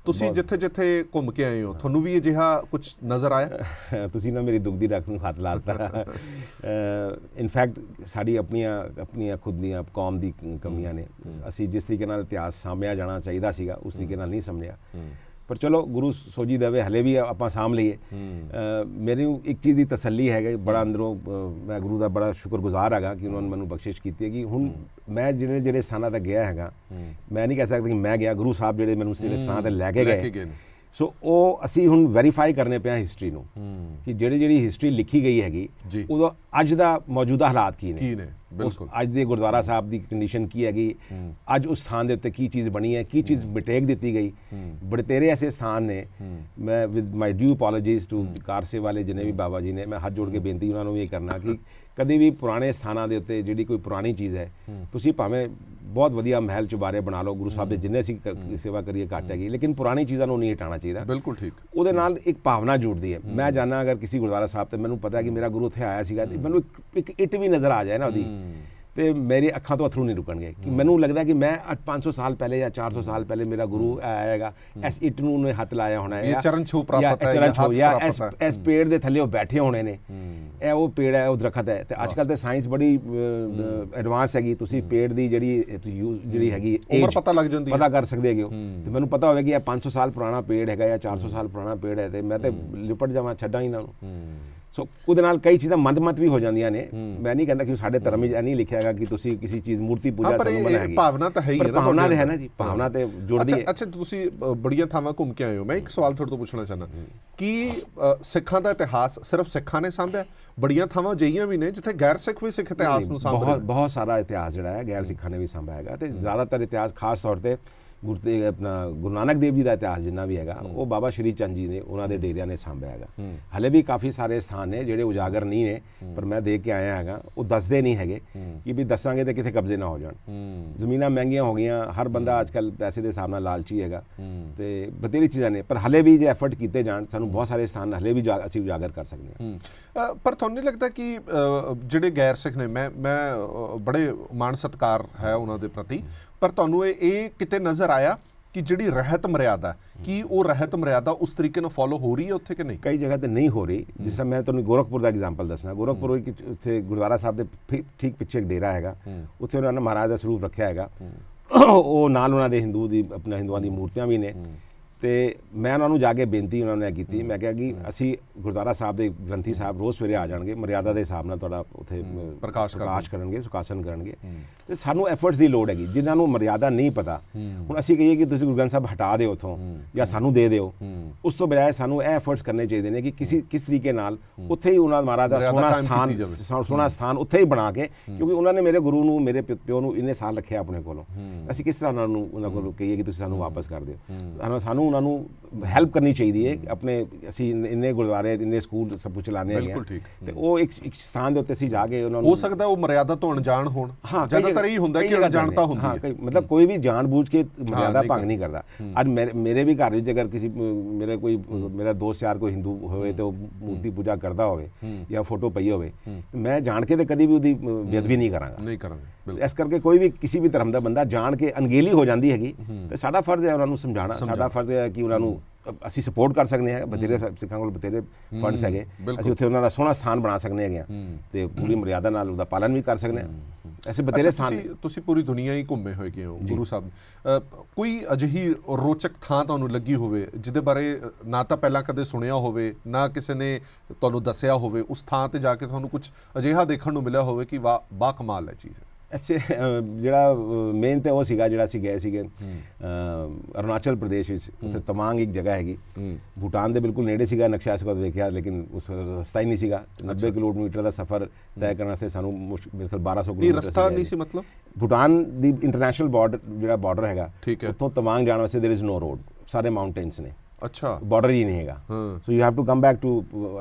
ਤੁਸੀਂ ਜਿੱਥੇ ਘੁੰਮ ਕੇ ਆਏ ਹੋ, ਤੁਹਾਨੂੰ ਵੀ ਅਜਿਹਾ ਕੁਝ ਨਜ਼ਰ ਆਇਆ? ਤੁਸੀਂ ਨਾ ਮੇਰੀ ਦੁੱਖ ਦੀ ਰੱਖ ਨੂੰ ਹੱਥ ਲਾਤਾ। ਇਨਫੈਕਟ ਸਾਡੀ ਆਪਣੀਆਂ ਖੁਦ ਦੀਆਂ ਕੌਮ ਦੀ ਕਮੀਆਂ ਨੇ। ਅਸੀਂ ਜਿਸ ਤਰੀਕੇ ਨਾਲ ਇਤਿਹਾਸ ਸਾਂਭਿਆ ਜਾਣਾ ਚਾਹੀਦਾ ਸੀਗਾ ਉਸ ਤਰੀਕੇ ਨਾਲ ਨਹੀਂ ਸਾਂਭਿਆ, ਪਰ ਚਲੋ ਗੁਰੂ ਸੋਝੀ ਦੇਵੇ, ਹਲੇ ਵੀ ਆਪਾਂ ਸਾਂਭ ਲਈਏ। ਮੇਰੀ ਇੱਕ ਚੀਜ਼ ਦੀ ਤਸੱਲੀ ਹੈਗਾ, ਬੜਾ ਅੰਦਰੋਂ ਮੈਂ ਗੁਰੂ ਦਾ ਬੜਾ ਸ਼ੁਕਰਗੁਜ਼ਾਰ ਹੈਗਾ ਕਿ ਉਹਨਾਂ ਨੇ ਮੈਨੂੰ ਬਖਸ਼ਿਸ਼ ਕੀਤੀ ਹੈ ਕਿ ਹੁਣ ਮੈਂ ਜਿਹੜੇ ਸਥਾਨਾਂ ਤੱਕ ਗਿਆ ਹੈਗਾ, ਮੈਂ ਨਹੀਂ ਕਹਿ ਸਕਦਾ ਕਿ ਮੈਂ ਗਿਆ, ਗੁਰੂ ਸਾਹਿਬ ਜਿਹੜੇ ਮੈਨੂੰ ਜਿਹੜੇ ਸਥਾਨਾਂ ਤੇ ਲੈ ਕੇ ਗਏ। ਸੋ ਉਹ ਅਸੀਂ ਹੁਣ ਵੈਰੀਫਾਈ ਕਰਨੇ ਪਿਆ ਹਿਸਟਰੀ ਨੂੰ ਕਿ ਜਿਹੜੀ ਹਿਸਟਰੀ ਲਿਖੀ ਗਈ ਹੈਗੀ ਉਦੋਂ ਅੱਜ ਦਾ ਮੌਜੂਦਾ ਹਾਲਾਤ ਕੀ ਨੇ, ਅੱਜ ਦੇ ਗੁਰਦੁਆਰਾ ਸਾਹਿਬ ਦੀ ਕੰਡੀਸ਼ਨ ਕੀ ਹੈਗੀ, ਅੱਜ ਉਸ ਸਥਾਨ ਦੇ ਉੱਤੇ ਕੀ ਚੀਜ਼ ਬਣੀ ਹੈ, ਕੀ ਚੀਜ਼ ਮਿਟੇਕ ਦਿੱਤੀ ਗਈ। ਬੜੇ ਤੇਰੇ ਐਸੇ ਸਥਾਨ ਨੇ, ਮੈਂ ਵਿਦ ਮਾਈ ਡਿਊ ਅਪੋਲੋਜੀਜ਼ ਟੂ ਕਾਰਸੇ ਵਾਲੇ ਜਿੰਨੇ ਵੀ ਬਾਬਾ ਜੀ ਨੇ, ਮੈਂ ਹੱਥ ਜੋੜ ਕੇ ਬੇਨਤੀ ਉਹਨਾਂ ਨੂੰ ਇਹ ਕਰਨਾ ਕਿ ਕਦੇ ਵੀ ਪੁਰਾਣੇ ਸਥਾਨਾਂ ਦੇ ਉੱਤੇ ਜਿਹੜੀ ਕੋਈ ਪੁਰਾਣੀ ਚੀਜ਼ ਹੈ, ਤੁਸੀਂ ਭਾਵੇਂ ਬਹੁਤ ਵਧੀਆ ਮਹਿਲ ਚੁਬਾਰੇ ਬਣਾ ਲਓ, ਗੁਰੂ ਸਾਹਿਬ ਦੇ ਜਿੰਨੇ ਅਸੀਂ ਸੇਵਾ ਕਰੀਏ ਘੱਟ ਹੈਗੀ, ਲੇਕਿਨ ਪੁਰਾਣੀ ਚੀਜ਼ਾਂ ਨੂੰ ਨਹੀਂ ਹਟਾਉਣਾ ਚਾਹੀਦਾ। ਬਿਲਕੁਲ ਠੀਕ। ਉਹਦੇ ਨਾਲ ਇੱਕ ਭਾਵਨਾ ਜੁੜਦੀ ਹੈ। ਮੈਂ ਜਾਣਾ ਅਗਰ ਕਿਸੇ ਗੁਰਦੁਆਰਾ ਸਾਹਿਬ ਤੇ ਮੈਨੂੰ ਪਤਾ ਕਿ ਮੇਰਾ ਗੁਰੂ ਉੱਥੇ ਆਇਆ ਸੀਗਾ, ਤੇ ਮੈਨੂੰ ਇੱਕ ਇੱਟ ਵੀ ਨਜ਼ਰ ਆ ਜਾਏ ਨਾ ਉਹਦੀ, ਤੇ ਮੇਰੀ ਅੱਖਾਂ ਤੋਂ ਅਥਰੂ ਨਹੀਂ ਰੁਕਣਗੇ ਕਿ ਮੈਨੂੰ ਲੱਗਦਾ ਕਿ ਮੈਂ ਅੱਜ 500 ਸਾਲ ਪਹਿਲੇ ਜਾਂ 400 ਸਾਲ ਪਹਿਲੇ ਮੇਰਾ ਗੁਰੂ ਆਏਗਾ, ਇਸ ਇੱਟ ਨੂੰ ਉਹਨੇ ਹੱਥ ਲਾਇਆ ਹੋਣਾ ਹੈ, ਚਰਨ ਛੋਹ ਪ੍ਰਾਪਤ ਹੈ, ਜਾਂ ਇਸ ਪੇੜ ਦੇ ਥੱਲੇ ਉਹ ਬੈਠੇ ਹੋਣੇ ਨੇ, ਇਹ ਉਹ ਪੇੜ ਹੈ, ਉਹ ਦਰਖਤ ਹੈ। ਤੇ ਅੱਜ ਕੱਲ੍ਹ ਤੇ ਸਾਇੰਸ ਬੜੀ ਐਡਵਾਂਸ ਹੈਗੀ, ਤੁਸੀਂ ਪੇੜ ਦੀ ਜਿਹੜੀ ਹੈਗੀ ਉਮਰ ਪਤਾ ਲੱਗ ਜਾਂਦੀ ਹੈ, ਪਤਾ ਕਰ ਸਕਦੇ ਹੈਗੇ ਹੋ। ਤੇ ਮੈਨੂੰ ਪਤਾ ਹੋਵੇ ਕਿ ਇਹ 500 ਸਾਲ ਪੁਰਾਣਾ ਪੇੜ ਹੈਗਾ ਜਾਂ 400 ਸਾਲ ਪੁਰਾਣਾ ਪੇੜ ਹੈ, ਤੇ ਮੈਂ ਤੇ ਲਿਪਟ ਜਾਵਾਂ, ਛੱਡਾਂ ਹੀ ਨਾ ਉਹਨੂੰ। ਸੋ ਉਹਦੇ ਨਾਲ ਕਈ ਚੀਜ਼ਾਂ ਮੰਦਮਤ ਵੀ ਹੋ ਜਾਂਦੀਆਂ ਨੇ। ਮੈਂ ਨਹੀਂ ਕਹਿੰਦਾ ਕਿ ਸਾਡੇ ਧਰਮ ਵਿੱਚ ਇਹ ਨਹੀਂ ਲਿਖਿਆ ਹੈਗਾ ਕਿ ਤੁਸੀਂ ਕਿਸੇ ਚੀਜ਼ ਮੂਰਤੀ ਪੂਜਾ ਸਾਨੂੰ ਮਨਾ ਹੈਗੀ, ਭਾਵਨਾ ਤਾਂ ਹੈ ਹੀ ਹੈ ਨਾ, ਭਾਵਨਾ ਤੇ ਹੈ ਨਾ ਜੀ, ਭਾਵਨਾ ਤੇ ਜੁੜਦੀ ਹੈ। ਅੱਛਾ, ਤੁਸੀਂ ਬੜੀਆਂ ਥਾਵਾਂ ਘੁੰਮ ਕੇ ਆਏ ਹੋ, ਮੈਂ ਇੱਕ ਸਵਾਲ ਤੁਹਾਡੇ ਤੋਂ ਪੁੱਛਣਾ ਚਾਹੁੰਦਾ ਕਿ ਸਿੱਖਾਂ ਦਾ ਇਤਿਹਾਸ ਸਿਰਫ ਸਿੱਖਾਂ ਨੇ ਸਾਂਭਿਆ? ਬੜੀਆਂ ਥਾਵਾਂ ਅਜਿਹੀਆਂ ਵੀ ਨੇ ਜਿੱਥੇ ਗੈਰ ਸਿੱਖ ਵੀ ਸਿੱਖ ਇਤਿਹਾਸ ਨੂੰ ਸਾਂਭ ਰਹੇ ਨੇ। ਬਹੁਤ ਸਾਰਾ ਇਤਿਹਾਸ ਜਿਹੜਾ ਹੈ ਗੈਰ ਸਿੱਖਾਂ ਨੇ ਵੀ ਸਾਂਭਿਆ ਹੈਗਾ, ਤੇ ਜ਼ਿਆਦਾਤਰ ਇਤਿਹਾਸ ਖਾਸ ਤੌਰ ਤੇ ਗੁਰੂ ਨਾਨਕ ਦੇਵ ਜੀ ਦਾ ਇਤਿਹਾਸ ਜਿੰਨਾ ਵੀ ਹੈਗਾ ਉਹ ਬਾਬਾ ਸ਼੍ਰੀ ਚੰਦ ਜੀ ਨੇ ਉਹਨਾਂ ਦੇ ਡੇਰਿਆਂ ਨੇ ਸਾਂਭਿਆ ਹੈਗਾ। ਹਲੇ ਵੀ ਕਾਫੀ ਸਾਰੇ ਸਥਾਨ ਨੇ ਜਿਹੜੇ ਉਜਾਗਰ ਨਹੀਂ ਨੇ, ਪਰ ਮੈਂ ਦੇਖ ਕੇ ਆਇਆ ਹੈਗਾ, ਉਹ ਦੱਸਦੇ ਨਹੀਂ ਹੈਗੇ ਕਿ ਵੀ ਦੱਸਾਂਗੇ ਤੇ ਕਿਤੇ ਕਬਜ਼ੇ ਨਾ ਹੋ ਜਾਣ। ਜ਼ਮੀਨਾਂ ਮਹਿੰਗੀਆਂ ਹੋ ਗਈਆਂ, ਹਰ ਬੰਦਾ ਅੱਜ ਕੱਲ੍ਹ ਪੈਸੇ ਦੇ ਹਿਸਾਬ ਨਾਲ ਲਾਲਚੀ ਹੈਗਾ, ਤੇ ਬਥੇਰੀ ਚੀਜ਼ਾਂ ਨੇ, ਪਰ ਹਲੇ ਵੀ ਜੇ ਐਫਰਟ ਕੀਤੇ ਜਾਣ ਸਾਨੂੰ ਬਹੁਤ ਸਾਰੇ ਸਥਾਨ ਹਲੇ ਵੀ ਅਸੀਂ ਉਜਾਗਰ ਕਰ ਸਕਦੇ ਹਾਂ। ਪਰ ਤੁਹਾਨੂੰ ਨਹੀਂ ਲੱਗਦਾ ਕਿ ਜਿਹੜੇ ਗੈਰ ਸਿੱਖ ਨੇ, ਮੈਂ ਬੜੇ ਮਾਣ ਸਤਿਕਾਰ ਹੈ ਉਹਨਾਂ ਦੇ ਪ੍ਰਤੀ, ਪਰ ਤੁਹਾਨੂੰ ਇਹ ਕਿਤੇ ਨਜ਼ਰ ਆਇਆ ਕਿ ਜਿਹੜੀ ਰਹਿਤ ਮਰਿਆਦਾ, ਕੀ ਉਹ ਰਹਿਤ ਮਰਿਆਦਾ ਉਸ ਤਰੀਕੇ ਨਾਲ ਫੋਲੋ ਹੋ ਰਹੀ ਹੈ ਉੱਥੇ ਕਿ ਨਹੀਂ? ਕਈ ਜਗ੍ਹਾ ਤੇ ਨਹੀਂ ਹੋ ਰਹੀ। ਜਿਸ ਤਰ੍ਹਾਂ ਮੈਂ ਤੁਹਾਨੂੰ ਗੋਰਖਪੁਰ ਦਾ ਐਗਜ਼ਾਮਪਲ ਦੱਸਣਾ, ਗੋਰਖਪੁਰ ਉੱਥੇ ਗੁਰਦੁਆਰਾ ਸਾਹਿਬ ਦੇ ਠੀਕ ਪਿੱਛੇ ਇੱਕ ਡੇਰਾ ਹੈਗਾ, ਉੱਥੇ ਉਹਨਾਂ ਨੇ ਮਹਾਰਾਜ ਦਾ ਸਰੂਪ ਰੱਖਿਆ ਹੈਗਾ, ਉਹ ਨਾਲ ਉਹਨਾਂ ਦੇ ਹਿੰਦੂਆਂ ਦੀ ਮੂਰਤੀਆਂ ਵੀ ਨੇ। ਤੇ ਮੈਂ ਉਹਨਾਂ ਨੂੰ ਜਾ ਕੇ ਬੇਨਤੀ ਉਹਨਾਂ ਨੇ ਕੀਤੀ, ਮੈਂ ਕਿਹਾ ਕਿ ਅਸੀਂ ਗੁਰਦੁਆਰਾ ਸਾਹਿਬ ਦੇ ਗ੍ਰੰਥੀ ਸਾਹਿਬ ਰੋਜ਼ ਸਵੇਰੇ ਆ ਜਾਣਗੇ, ਮਰਿਆਦਾ ਦੇ ਹਿਸਾਬ ਨਾਲ ਤੁਹਾਡਾ ਉੱਥੇ ਪ੍ਰਕਾਸ਼ ਕਰਨਗੇ, ਸੁਖਾਸਨ ਕਰਨਗੇ, ਤੇ ਸਾਨੂੰ ਐਫਰਟਸ ਦੀ ਲੋੜ ਹੈਗੀ। ਜਿਨ੍ਹਾਂ ਨੂੰ ਮਰਿਆਦਾ ਨਹੀਂ ਪਤਾ, ਹੁਣ ਅਸੀਂ ਕਹੀਏ ਕਿ ਤੁਸੀਂ ਗੁਰੂ ਗ੍ਰੰਥ ਸਾਹਿਬ ਹਟਾ ਦਿਓ ਉੱਥੋਂ ਜਾਂ ਸਾਨੂੰ ਦੇ ਦਿਓ, ਉਸ ਤੋਂ ਬਜਾਏ ਸਾਨੂੰ ਇਹ ਐਫਰਟਸ ਕਰਨੇ ਚਾਹੀਦੇ ਨੇ ਕਿ ਕਿਸ ਤਰੀਕੇ ਨਾਲ ਉੱਥੇ ਹੀ ਉਹਨਾਂ ਮਹਾਰਾਜ ਦਾ ਸੋਹਣਾ ਸਥਾਨ ਉੱਥੇ ਹੀ ਬਣਾ ਕੇ, ਕਿਉਂਕਿ ਉਹਨਾਂ ਨੇ ਮੇਰੇ ਗੁਰੂ ਨੂੰ, ਮੇਰੇ ਪਿਓ ਨੂੰ ਇੰਨੇ ਸਾਲ ਰੱਖਿਆ ਆਪਣੇ ਕੋਲੋਂ, ਅਸੀਂ ਕਿਸ ਤਰ੍ਹਾਂ ਉਹਨਾਂ ਕੋਲ ਕਹੀਏ ਕਿ ਤੁਸੀਂ ਸਾਨੂੰ ਵਾਪਸ ਕਰ ਦਿਓ? ਸਾਨੂੰ ਉਹਨਾਂ ਨੂੰ ਹੈਲਪ ਕਰਨੀ ਚਾਹੀਦੀ ਹੈ। ਆਪਣੇ ਅਸੀਂ ਇੰਨੇ ਗੁਰਦੁਆਰੇ, ਇੰਨੇ ਸਕੂਲ ਸਭ ਕੁਝ ਚਲਾਉਂਦੇ ਹੈਗੇ, ਤੇ ਉਹ ਇੱਕ ਸਥਾਨ ਦੇ ਉੱਤੇ ਅਸੀਂ ਜਾ ਕੇ ਉਹਨਾਂ ਨੂੰ, ਹੋ ਸਕਦਾ ਉਹ ਮਰਿਆਦਾ ਤੋਂ ਅਣਜਾਣ ਹੋਣ, ਜ਼ਿਆਦਾਤਰ ਇਹ ਹੁੰਦਾ ਕਿ ਅਣਜਾਣਤਾ ਹੁੰਦੀ ਹੈ, ਮਤਲਬ ਕੋਈ ਵੀ ਜਾਣ ਬੂਝ ਕੇ ਮਰਿਆਦਾ ਭੰਗ ਨਹੀਂ ਕਰਦਾ। ਅੱਜ ਮੇਰੇ ਵੀ ਘਰ ਵਿੱਚ ਅਗਰ ਕਿਸੇ ਮੇਰਾ ਦੋਸਤ ਯਾਰ ਕੋਈ ਹਿੰਦੂ ਹੋਵੇ ਤੇ ਉਹ ਮੂਰਤੀ ਪੂਜਾ ਕਰਦਾ ਹੋਵੇ ਜਾਂ ਫੋਟੋ ਪਈ ਹੋਵੇ, ਮੈਂ ਜਾਣ ਕੇ ਤੇ ਕਦੀ ਵੀ ਉਹਦੀ ਬੇਅਦਬੀ ਨਹੀਂ ਕਰਾਂਗਾ। ਇਸ ਕਰਕੇ ਕੋਈ ਵੀ ਕਿਸੇ ਵੀ ਧਰਮ ਦਾ ਬੰਦਾ ਜਾਣ ਕੇ ਅਣਗਹਿਲੀ ਹੋ ਜਾਂਦੀ ਹੈਗੀ, ਤੇ ਸਾਡਾ ਫਰਜ਼ ਹੈ ਉਹਨਾਂ ਨੂੰ ਸਮਝਾਉਣਾ, ਸਾਡਾ ਫਰਜ਼ ਹੈ ਕਿ ਉਹਨਾਂ ਨੂੰ ਅਸੀਂ ਸਪੋਰਟ ਕਰ ਸਕਦੇ ਹਾਂ। ਬਥੇਰੇ ਸਿੱਖਾਂ ਕੋਲ ਬਥੇਰੇ ਫੰਡਸ ਹੈਗੇ, ਅਸੀਂ ਉੱਥੇ ਉਹਨਾਂ ਦਾ ਸੋਹਣਾ ਸਥਾਨ ਬਣਾ ਸਕਦੇ ਹੈਗੇ ਆ, ਤੇ ਪੂਰੀ ਮਰਿਆਦਾ ਨਾਲ ਉਹਦਾ ਪਾਲਣ ਵੀ ਕਰ ਸਕਦੇ ਹਾਂ। ਐਸੇ ਬਥੇਰੇ ਸਥਾਨ। ਤੁਸੀਂ ਪੂਰੀ ਦੁਨੀਆ ਹੀ ਘੁੰਮੇ ਹੋਏ ਹੋ ਗੁਰੂ ਸਾਹਿਬ, ਕੋਈ ਅਜਿਹੀ ਰੋਚਕ ਥਾਂ ਤੁਹਾਨੂੰ ਲੱਗੀ ਹੋਵੇ ਜਿਹਦੇ ਬਾਰੇ ਨਾ ਤਾਂ ਪਹਿਲਾਂ ਕਦੇ ਸੁਣਿਆ ਹੋਵੇ, ਨਾ ਕਿਸੇ ਨੇ ਤੁਹਾਨੂੰ ਦੱਸਿਆ ਹੋਵੇ, ਉਸ ਥਾਂ ਤੇ ਜਾ ਕੇ ਤੁਹਾਨੂੰ ਕੁਝ ਅਜਿਹਾ ਦੇਖਣ ਨੂੰ ਮਿਲਿਆ ਹੋਵੇ ਕਿ ਵਾਹ ਕਮਾਲ ਹੈ ਚੀਜ਼? ਅੱਛਾ, ਜਿਹੜਾ ਮੇਨ ਤੇ ਉਹ ਸੀਗਾ ਜਿਹੜਾ ਅਸੀਂ ਗਏ ਸੀਗੇ ਅਰੁਣਾਚਲ ਪ੍ਰਦੇਸ਼ ਵਿੱਚ, ਉੱਥੇ ਤਵਾਂਗ ਇੱਕ ਜਗ੍ਹਾ ਹੈਗੀ, ਭੂਟਾਨ ਦੇ ਬਿਲਕੁਲ ਨੇੜੇ ਸੀਗਾ, ਨਕਸ਼ਾ ਇਸ ਵਕਤ ਵੇਖਿਆ ਲੇਕਿਨ ਉਸ ਰਸਤਾ ਹੀ ਨਹੀਂ ਸੀਗਾ। 90 ਕਿਲੋਮੀਟਰ ਦਾ ਸਫ਼ਰ ਤੈਅ ਕਰਨ ਵਾਸਤੇ ਸਾਨੂੰ ਬਿਲਕੁਲ 1200 ਕਿਲੋਮੀਟਰ ਰਸਤਾ ਨਹੀਂ ਸੀ। ਮਤਲਬ ਭੂਟਾਨ ਦੀ ਇੰਟਰਨੈਸ਼ਨਲ ਬਾਰਡਰ ਹੈਗਾ, ਉੱਥੋਂ ਤਵਾਂਗ ਜਾਣ ਵਾਸਤੇ देयर इज नो रोड, ਸਾਰੇ ਮਾਊਂਟੇਨਸ ਨੇ। अच्छा, ਬਾਰਡਰ ਹੀ ਨਹੀਂ ਹੈਗਾ, so you have to come back to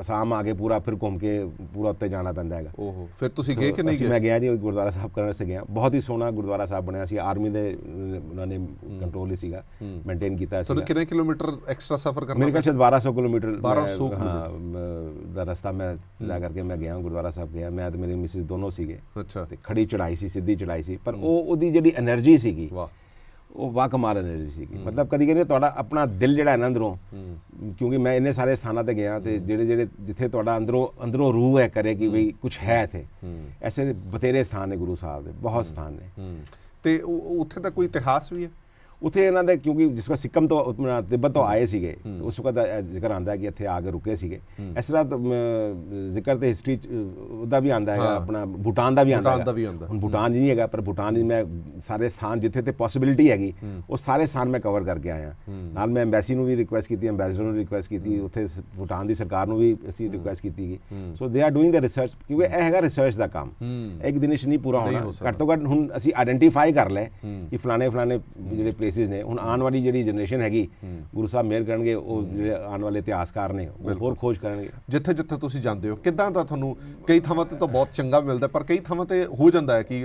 Assam, ਆਗੇ ਪੂਰਾ ਫਿਰ ਘੁੰਮ ਕੇ ਪੂਰਾ ਉੱਤੇ ਜਾਣਾ ਪੈਂਦਾ ਹੈਗਾ। ਓਹੋ, ਫਿਰ ਤੁਸੀਂ ਗਏ ਕਿ ਨਹੀਂ ਗਏ? ਮੈਂ ਗਿਆ ਜੀ, ਗੁਰਦੁਆਰਾ ਸਾਹਿਬ ਕਰਨ ਵਾਸਤੇ ਗਿਆ, ਬਹੁਤ ਹੀ ਸੋਹਣਾ ਗੁਰਦੁਆਰਾ ਸਾਹਿਬ ਬਣਿਆ ਸੀ, ਆਰਮੀ ਦੇ ਉਹਨਾਂ ਨੇ ਕੰਟਰੋਲ ਹੀ ਸੀਗਾ, ਮੇਨਟੇਨ ਕੀਤਾ ਸੀ। ਤੁਹਾਨੂੰ ਕਿੰਨੇ ਕਿਲੋਮੀਟਰ ਐਕਸਟਰਾ ਸਫ਼ਰ ਕਰਨਾ? ਮੇਰੇ ਖਿਆਲ 1200 ਕਿਲੋਮੀਟਰ ਦਾ ਰਸਤਾ ਮੈਂ ਜਾ ਕਰਕੇ ਮੈਂ ਗਿਆ, ਗੁਰਦੁਆਰਾ ਸਾਹਿਬ ਗਿਆ, ਮੈਂ ਤੇ ਮੇਰੀ ਮਿਸਿਸ ਦੋਨੋਂ ਸੀਗੇ। ਅੱਛਾ। ਤੇ ਖੜੀ ਚੜਾਈ ਸੀ, ਸਿੱਧੀ ਚੜਾਈ ਸੀ, ਪਰ ਉਹਦੀ ਜਿਹੜੀ એનર્ਜੀ ਸੀਗੀ, ਉਹ ਵਾਹ ਕਮਾਲ એનર્ਜੀ ਸੀਗੀ। ਮਤਲਬ ਕਦੀ ਕਹਿੰਦੇ ਤੁਹਾਡਾ ਆਪਣਾ ਦਿਲ ਜਿਹੜਾ ਹੈ ਨਾ ਅੰਦਰੋਂ, ਕਿਉਂਕਿ ਮੈਂ ਇੰਨੇ ਸਾਰੇ ਸਥਾਨਾਂ ਤੇ ਗਿਆ, ਤੇ ਜਿਹੜੇ ਜਿੱਥੇ ਤੁਹਾਡਾ ਅੰਦਰੋਂ ਰੂਹ ਹੈ ਕਰੇ ਕਿ ਬਈ ਕੁਝ ਹੈ ਇੱਥੇ, ਐਸੇ ਬਥੇਰੇ ਸਥਾਨ ਨੇ ਗੁਰੂ ਸਾਹਿਬ ਦੇ, ਬਹੁਤ ਸਥਾਨ ਨੇ। ਤੇ ਉੱਥੇ ਦਾ ਕੋਈ ਇਤਿਹਾਸ ਵੀ ਹੈ? ਉੱਥੇ ਇਹਨਾਂ ਦੇ, ਕਿਉਂਕਿ ਜਿਸ ਵਕਤ ਸਿੱਕਮ ਤੋਂ ਤਿੱਬਤ ਤੋਂ ਆਏ ਸੀਗੇ, ਉਸ ਵਕਤ ਦਾ ਜ਼ਿਕਰ ਆਉਂਦਾ ਕਿ ਇੱਥੇ ਆ ਕੇ ਰੁਕੇ ਸੀਗੇ। ਇਸ ਤਰ੍ਹਾਂ ਜ਼ਿਕਰ ਤੇ ਹਿਸਟਰੀ ਉਹਦਾ ਵੀ ਆਉਂਦਾ ਹੈਗਾ, ਆਪਣਾ ਭੂਟਾਨ ਦਾ ਵੀ ਆਉਂਦਾ ਹੈ। ਹੁਣ ਭੂਟਾਨ ਨਹੀਂ ਹੈਗਾ, ਪਰ ਭੂਟਾਨ ਮੈਂ ਸਾਰੇ ਸਥਾਨ ਜਿੱਥੇ ਤੇ ਪੋਸੀਬਿਲਿਟੀ ਹੈਗੀ, ਉਹ ਸਾਰੇ ਸਥਾਨ ਮੈਂ ਕਵਰ ਕਰਕੇ ਆਇਆ। ਨਾਲ ਮੈਂ ਐਮਬੈਸੀ ਨੂੰ ਵੀ ਰਿਕੁਐਸਟ ਕੀਤੀ, ਐਮਬੈਸਡਰ ਨੂੰ ਰਿਕੁਐਸਟ ਕੀਤੀ, ਉੱਥੇ ਭੂਟਾਨ ਦੀ ਸਰਕਾਰ ਨੂੰ ਵੀ ਅਸੀਂ ਰਿਕੁਐਸਟ ਕੀਤੀ ਗਈ। ਸੋ they are doing the research, ਕਿਉਂਕਿ ਇਹ ਹੈਗਾ ਰਿਸਰਚ ਦਾ ਕੰਮ, ਇੱਕ ਦਿਨ ਵਿੱਚ ਨਹੀਂ ਪੂਰਾ ਹੋਣਾ। ਘੱਟ ਤੋਂ ਘੱਟ ਹੁਣ ਅਸੀਂ ਆਇਡੈਂਟੀਫਾਈ ਕਰ ਲੈ ਕਿ ਫਲਾਣੇ ਜਿਹੜੇ ਪਲੇਸਿਸ ਨੇ, ਹੁਣ ਆਉਣ ਵਾਲੀ ਜਿਹੜੀ ਜਨਰੇਸ਼ਨ ਹੈਗੀ, ਗੁਰੂ ਸਾਹਿਬ ਮਿਹਰ ਕਰਨਗੇ, ਉਹ ਜਿਹੜੇ ਆਉਣ ਵਾਲੇ ਇਤਿਹਾਸਕਾਰ ਨੇ ਉਹ ਹੋਰ ਖੋਜ ਕਰਨਗੇ। ਜਿੱਥੇ ਜਿੱਥੇ ਤੁਸੀਂ ਜਾਂਦੇ ਹੋ, ਕਿੱਦਾਂ ਦਾ ਤੁਹਾਨੂੰ? ਕਈ ਥਾਵਾਂ ਤੇ ਤਾਂ ਬਹੁਤ ਚੰਗਾ ਮਿਲਦਾ, ਪਰ ਕਈ ਥਾਵਾਂ ਤੇ ਹੋ ਜਾਂਦਾ ਹੈ ਕਿ